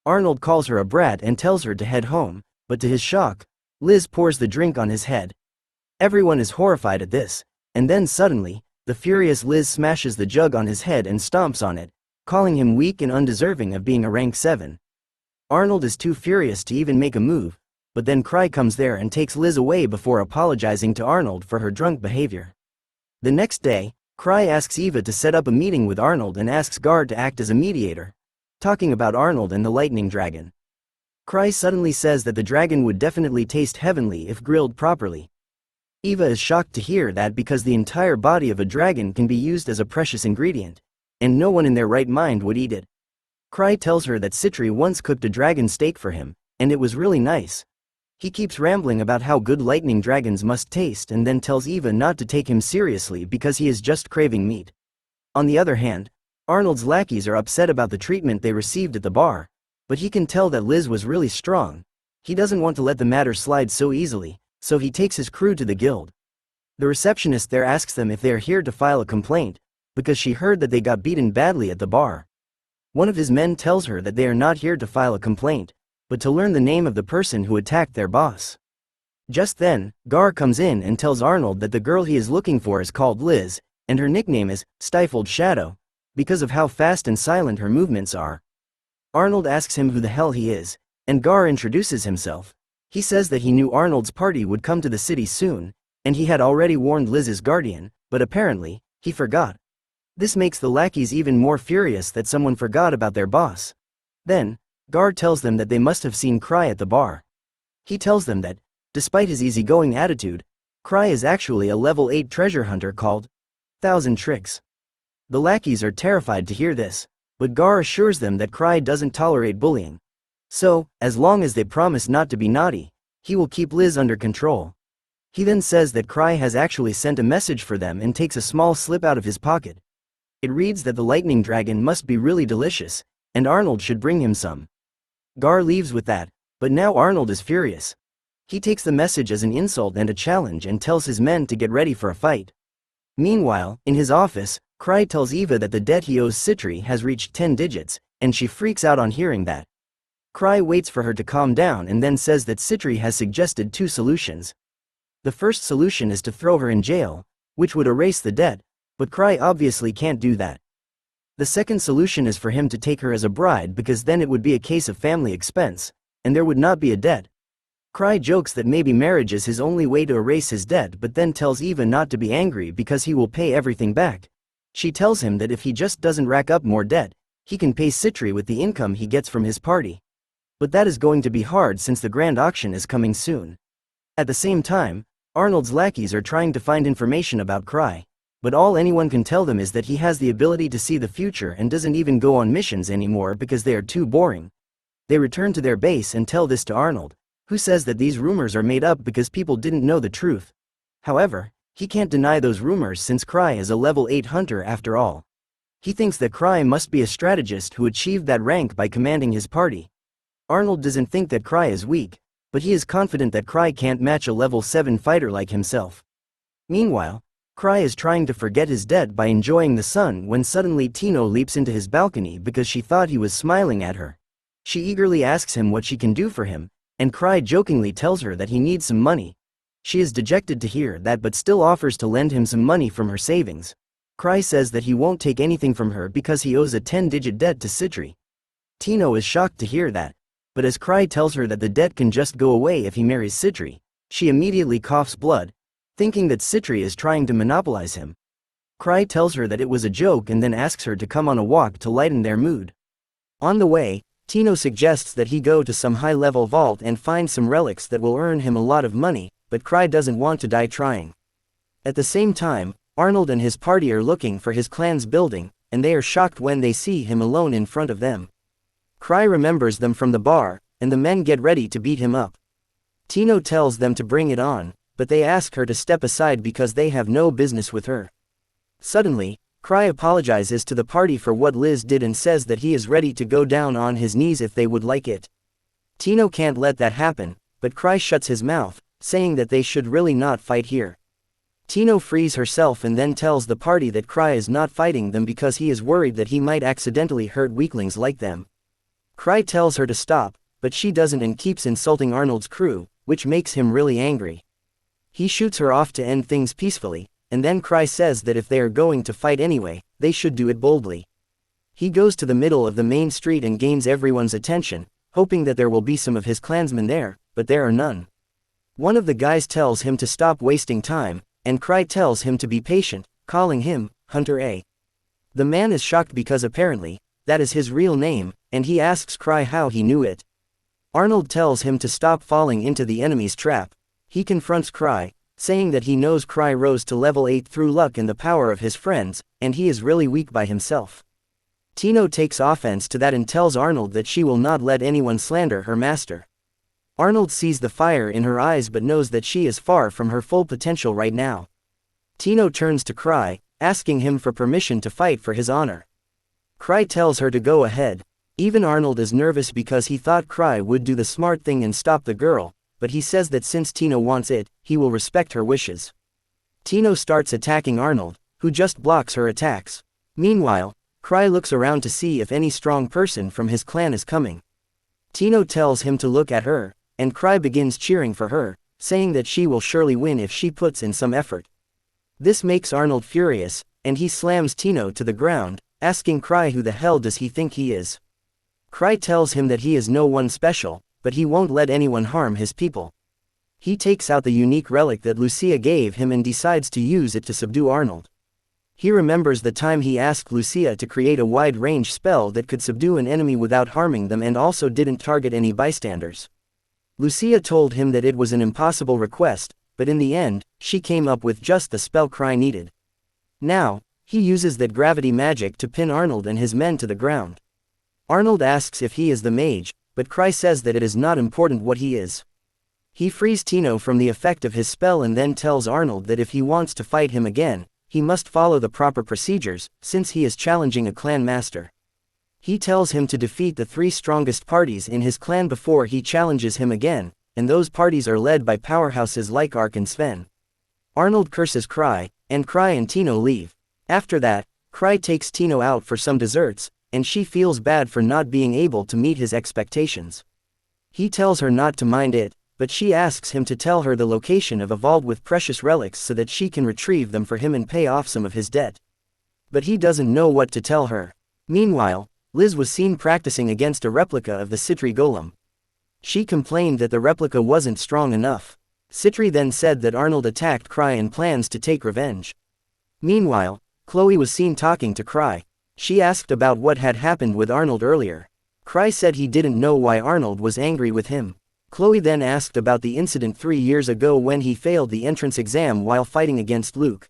Arnold calls her a brat and tells her to head home, but to his shock, Liz pours the drink on his head. Everyone is horrified at this, and then suddenly, the furious Liz smashes the jug on his head and stomps on it, calling him weak and undeserving of being a rank 7. Arnold is too furious to even make a move, but then Krai comes there and takes Liz away before apologizing to Arnold for her drunk behavior. The next day, Krai asks Eva to set up a meeting with Arnold and asks Guard to act as a mediator, talking about Arnold and the lightning dragon. Krai suddenly says that the dragon would definitely taste heavenly if grilled properly. Eva is shocked to hear that because the entire body of a dragon can be used as a precious ingredient, and no one in their right mind would eat it. Krai tells her that Citri once cooked a dragon steak for him, and it was really nice. He keeps rambling about how good lightning dragons must taste and then tells Eva not to take him seriously because he is just craving meat. On the other hand, Arnold's lackeys are upset about the treatment they received at the bar, but he can tell that Liz was really strong. He doesn't want to let the matter slide so easily, so he takes his crew to the guild. The receptionist there asks them if they are here to file a complaint, because she heard that they got beaten badly at the bar. One of his men tells her that they are not here to file a complaint, but to learn the name of the person who attacked their boss. Just then, Gar comes in and tells Arnold that the girl he is looking for is called Liz, and her nickname is Stifled Shadow, because of how fast and silent her movements are. Arnold asks him who the hell he is, and Gar introduces himself. He says that he knew Arnold's party would come to the city soon, and he had already warned Liz's guardian, but apparently, he forgot. This makes the lackeys even more furious that someone forgot about their boss. Then, Gar tells them that they must have seen Krai at the bar. He tells them that, despite his easygoing attitude, Krai is actually a level 8 treasure hunter called 1000 Tricks. The lackeys are terrified to hear this, but Gar assures them that Krai doesn't tolerate bullying. So, as long as they promise not to be naughty, he will keep Liz under control. He then says that Krai has actually sent a message for them and takes a small slip out of his pocket. It reads that the lightning dragon must be really delicious, and Arnold should bring him some. Gar leaves with that, but now Arnold is furious. He takes the message as an insult and a challenge and tells his men to get ready for a fight. Meanwhile, in his office, Krai tells Eva that the debt he owes Citri has reached 10 digits, and she freaks out on hearing that. Krai waits for her to calm down and then says that Citri has suggested 2 solutions. The first solution is to throw her in jail, which would erase the debt, but Krai obviously can't do that. The second solution is for him to take her as a bride because then it would be a case of family expense, and there would not be a debt. Krai jokes that maybe marriage is his only way to erase his debt but then tells Eva not to be angry because he will pay everything back. She tells him that if he just doesn't rack up more debt, he can pay Citri with the income he gets from his party. But that is going to be hard since the grand auction is coming soon. At the same time, Arnold's lackeys are trying to find information about Krai, but all anyone can tell them is that he has the ability to see the future and doesn't even go on missions anymore because they are too boring. They return to their base and tell this to Arnold, who says that these rumors are made up because people didn't know the truth. However, he can't deny those rumors since Krai is a level 8 hunter after all. He thinks that Krai must be a strategist who achieved that rank by commanding his party. Arnold doesn't think that Krai is weak, but he is confident that Krai can't match a level 7 fighter like himself. Meanwhile, Krai is trying to forget his debt by enjoying the sun when suddenly Tino leaps into his balcony because she thought he was smiling at her. She eagerly asks him what she can do for him, and Krai jokingly tells her that he needs some money. She is dejected to hear that but still offers to lend him some money from her savings. Krai says that he won't take anything from her because he owes a 10-digit debt to Citri. Tino is shocked to hear that, but as Krai tells her that the debt can just go away if he marries Citri, she immediately coughs blood, thinking that Citri is trying to monopolize him. Krai tells her that it was a joke and then asks her to come on a walk to lighten their mood. On the way, Tino suggests that he go to some high-level vault and find some relics that will earn him a lot of money, but Krai doesn't want to die trying. At the same time, Arnold and his party are looking for his clan's building, and they are shocked when they see him alone in front of them. Krai remembers them from the bar, and the men get ready to beat him up. Tino tells them to bring it on, but they ask her to step aside because they have no business with her. Suddenly, Krai apologizes to the party for what Liz did and says that he is ready to go down on his knees if they would like it. Tino can't let that happen, but Krai shuts his mouth, saying that they should really not fight here. Tino frees herself and then tells the party that Krai is not fighting them because he is worried that he might accidentally hurt weaklings like them. Krai tells her to stop, but she doesn't and keeps insulting Arnold's crew, which makes him really angry. He shoots her off to end things peacefully, and then Krai says that if they are going to fight anyway, they should do it boldly. He goes to the middle of the main street and gains everyone's attention, hoping that there will be some of his clansmen there, but there are none. One of the guys tells him to stop wasting time, and Krai tells him to be patient, calling him Hunter A. The man is shocked because apparently, that is his real name, and he asks Krai how he knew it. Arnold tells him to stop falling into the enemy's trap. He confronts Krai, saying that he knows Krai rose to level 8 through luck and the power of his friends, and he is really weak by himself. Tino takes offense to that and tells Arnold that she will not let anyone slander her master. Arnold sees the fire in her eyes but knows that she is far from her full potential right now. Tino turns to Krai, asking him for permission to fight for his honor. Krai tells her to go ahead. Even Arnold is nervous because he thought Krai would do the smart thing and stop the girl, but he says that since Tino wants it, he will respect her wishes. Tino starts attacking Arnold, who just blocks her attacks. Meanwhile, Krai looks around to see if any strong person from his clan is coming. Tino tells him to look at her, and Krai begins cheering for her, saying that she will surely win if she puts in some effort. This makes Arnold furious, and he slams Tino to the ground, asking Krai who the hell does he think he is. Krai tells him that he is no one special, but he won't let anyone harm his people. He takes out the unique relic that Lucia gave him and decides to use it to subdue Arnold. He remembers the time he asked Lucia to create a wide-range spell that could subdue an enemy without harming them and also didn't target any bystanders. Lucia told him that it was an impossible request, but in the end, she came up with just the spell Krai needed. Now, he uses that gravity magic to pin Arnold and his men to the ground. Arnold asks if he is the mage, but Krai says that it is not important what he is. He frees Tino from the effect of his spell and then tells Arnold that if he wants to fight him again, he must follow the proper procedures, since he is challenging a clan master. He tells him to defeat the 3 strongest parties in his clan before he challenges him again, and those parties are led by powerhouses like Ark and Sven. Arnold curses Krai, and Krai and Tino leave. After that, Krai takes Tino out for some desserts, and she feels bad for not being able to meet his expectations. He tells her not to mind it, but she asks him to tell her the location of evolved with precious relics so that she can retrieve them for him and pay off some of his debt. But he doesn't know what to tell her. Meanwhile, Liz was seen practicing against a replica of the Citri golem. She complained that the replica wasn't strong enough. Citri then said that Arnold attacked Krai and plans to take revenge. Meanwhile, Chloe was seen talking to Krai. She asked about what had happened with Arnold earlier. Krai said he didn't know why Arnold was angry with him. Chloe then asked about the incident 3 years ago when he failed the entrance exam while fighting against Luke.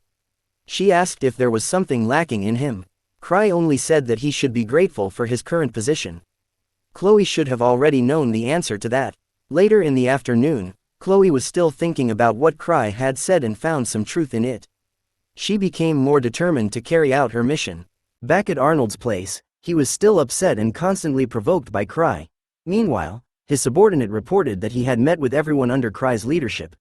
She asked if there was something lacking in him. Krai only said that he should be grateful for his current position. Chloe should have already known the answer to that. Later in the afternoon, Chloe was still thinking about what Krai had said and found some truth in it. She became more determined to carry out her mission. Back at Arnold's place, he was still upset and constantly provoked by Krai. Meanwhile, his subordinate reported that he had met with everyone under Krai's leadership.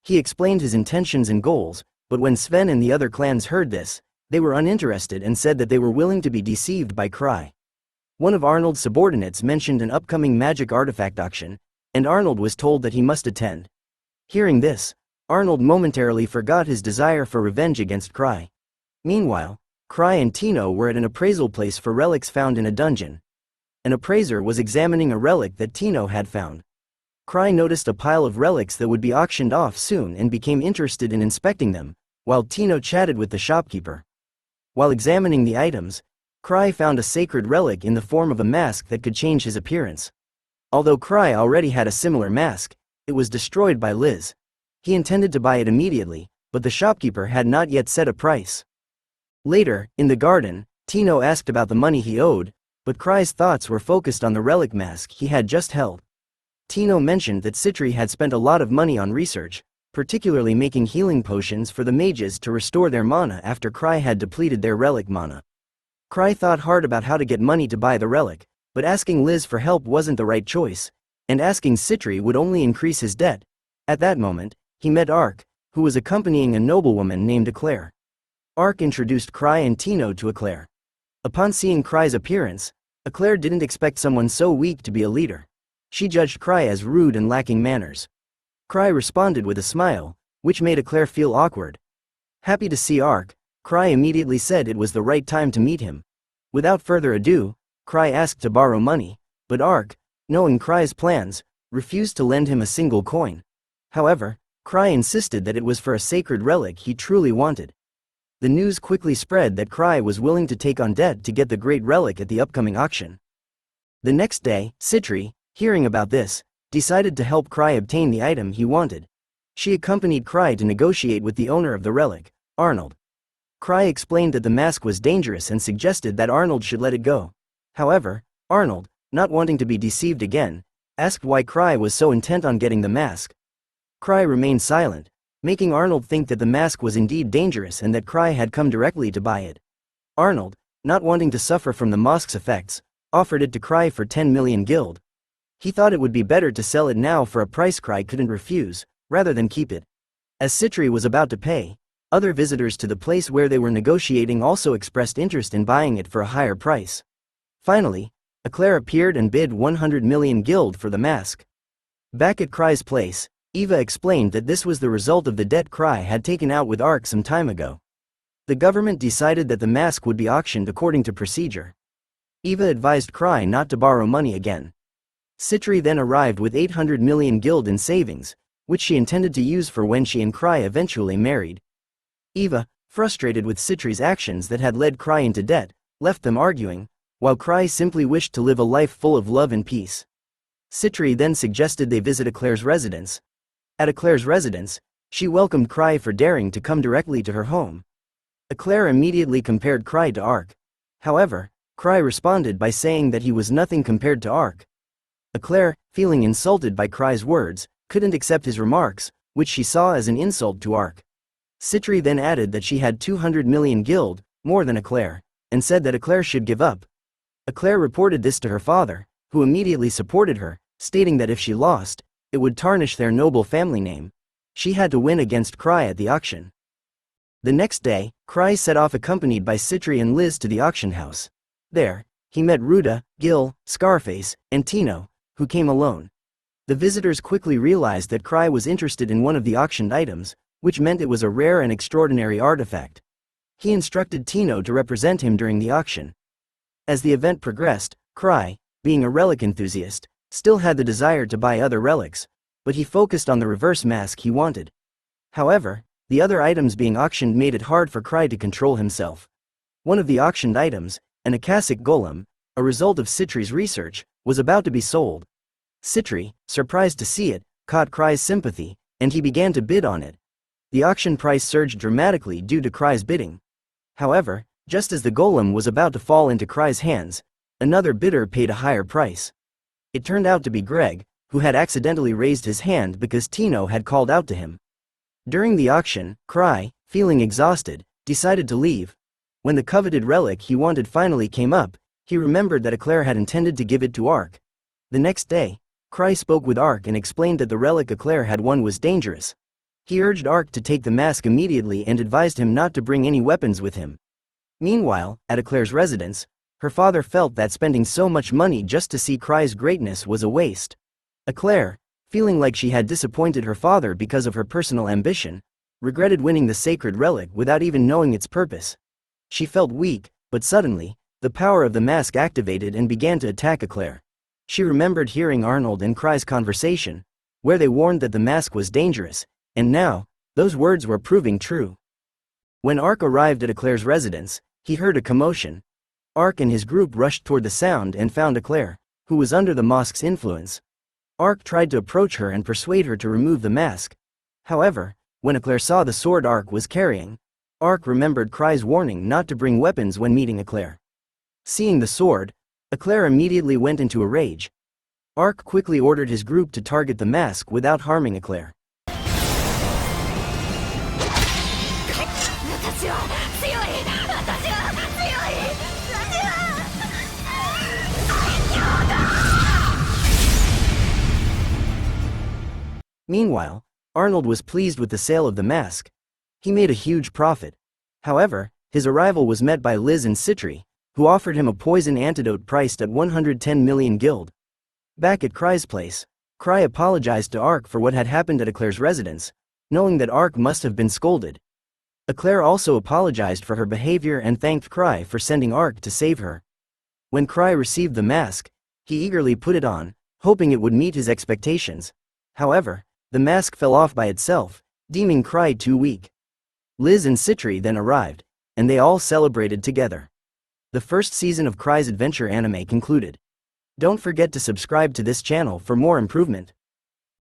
He explained his intentions and goals, but when Sven and the other clans heard this, they were uninterested and said that they were willing to be deceived by Krai. One of Arnold's subordinates mentioned an upcoming magic artifact auction, and Arnold was told that he must attend. Hearing this, Arnold momentarily forgot his desire for revenge against Krai. Meanwhile, Krai and Tino were at an appraisal place for relics found in a dungeon. An appraiser was examining a relic that Tino had found. Krai noticed a pile of relics that would be auctioned off soon and became interested in inspecting them, while Tino chatted with the shopkeeper. While examining the items, Krai found a sacred relic in the form of a mask that could change his appearance. Although Krai already had a similar mask, it was destroyed by Liz. He intended to buy it immediately, but the shopkeeper had not yet set a price. Later, in the garden, Tino asked about the money he owed, but Krai's thoughts were focused on the relic mask he had just held. Tino mentioned that Citri had spent a lot of money on research, particularly making healing potions for the mages to restore their mana after Krai had depleted their relic mana. Krai thought hard about how to get money to buy the relic, but asking Liz for help wasn't the right choice, and asking Citri would only increase his debt. At that moment, he met Ark, who was accompanying a noblewoman named Eclair. Ark introduced Krai and Tino to Eclair. Upon seeing Krai's appearance, Eclair didn't expect someone so weak to be a leader. She judged Krai as rude and lacking manners. Krai responded with a smile, which made Eclair feel awkward. Happy to see Ark, Krai immediately said it was the right time to meet him. Without further ado, Krai asked to borrow money, but Ark, knowing Krai's plans, refused to lend him a single coin. However, Krai insisted that it was for a sacred relic he truly wanted. The news quickly spread that Krai was willing to take on debt to get the great relic at the upcoming auction. The next day, Citri, hearing about this, decided to help Krai obtain the item he wanted. She accompanied Krai to negotiate with the owner of the relic, Arnold. Krai explained that the mask was dangerous and suggested that Arnold should let it go. However, Arnold, not wanting to be deceived again, asked why Krai was so intent on getting the mask. Krai remained silent, making Arnold think that the mask was indeed dangerous and that Krai had come directly to buy it. Arnold, not wanting to suffer from the mask's effects, offered it to Krai for 10 million guild. He thought it would be better to sell it now for a price Krai couldn't refuse, rather than keep it. As Citri was about to pay, other visitors to the place where they were negotiating also expressed interest in buying it for a higher price. Finally, Eclair appeared and bid 100 million guild for the mask. Back at Krai's place, Eva explained that this was the result of the debt Krai had taken out with Ark some time ago. The government decided that the mask would be auctioned according to procedure. Eva advised Krai not to borrow money again. Citri then arrived with 800 million guild in savings, which she intended to use for when she and Krai eventually married. Eva, frustrated with Citri's actions that had led Krai into debt, left them arguing, while Krai simply wished to live a life full of love and peace. Citri then suggested they visit Eclair's residence. At Eclair's residence, she welcomed Krai for daring to come directly to her home. Eclair immediately compared Krai to Ark. However, Krai responded by saying that he was nothing compared to Ark. Eclair, feeling insulted by Krai's words, couldn't accept his remarks, which she saw as an insult to Ark. Citri then added that she had 200 million guild, more than Eclair, and said that Eclair should give up. Eclair reported this to her father, who immediately supported her, stating that if she lost, it would tarnish their noble family name. She had to win against Krai at the auction. The next day, Krai set off accompanied by Citri and Liz to the auction house. There, he met Ruda, Gil, Scarface, and Tino, who came alone. The visitors quickly realized that Krai was interested in one of the auctioned items, which meant it was a rare and extraordinary artifact. He instructed Tino to represent him during the auction. As the event progressed, Krai, being a relic enthusiast, still had the desire to buy other relics, but he focused on the reverse mask he wanted. However, the other items being auctioned made it hard for Krai to control himself. One of the auctioned items, an Akashic golem, a result of Citri's research, was about to be sold. Citri, surprised to see it, caught Krai's sympathy, and he began to bid on it. The auction price surged dramatically due to Krai's bidding. However, just as the golem was about to fall into Krai's hands, another bidder paid a higher price. It turned out to be Greg, who had accidentally raised his hand because Tino had called out to him. During the auction, Krai, feeling exhausted, decided to leave. When the coveted relic he wanted finally came up, he remembered that Eclair had intended to give it to Ark. The next day, Krai spoke with Ark and explained that the relic Eclair had won was dangerous. He urged Ark to take the mask immediately and advised him not to bring any weapons with him. Meanwhile, at Eclair's residence, her father felt that spending so much money just to see Krai's greatness was a waste. Eclair, feeling like she had disappointed her father because of her personal ambition, regretted winning the sacred relic without even knowing its purpose. She felt weak, but suddenly, the power of the mask activated and began to attack Eclair. She remembered hearing Arnold and Krai's conversation, where they warned that the mask was dangerous, and now, those words were proving true. When Ark arrived at Eclair's residence, he heard a commotion. Ark and his group rushed toward the sound and found Eclair, who was under the mask's influence. Ark tried to approach her and persuade her to remove the mask. However, when Eclair saw the sword Ark was carrying, Ark remembered Krai's warning not to bring weapons when meeting Eclair. Seeing the sword, Eclair immediately went into a rage. Ark quickly ordered his group to target the mask without harming Eclair. Meanwhile, Arnold was pleased with the sale of the mask. He made a huge profit. However, his arrival was met by Liz and Citri, who offered him a poison antidote priced at 110 million guild. Back at Krai's place, Krai apologized to Ark for what had happened at Eclair's residence, knowing that Ark must have been scolded. Eclair also apologized for her behavior and thanked Krai for sending Ark to save her. When Krai received the mask, he eagerly put it on, hoping it would meet his expectations. However, the mask fell off by itself, deeming Krai too weak. Liz and Citri then arrived, and they all celebrated together. The first season of Krai's Adventure anime concluded. Don't forget to subscribe to this channel for more improvement.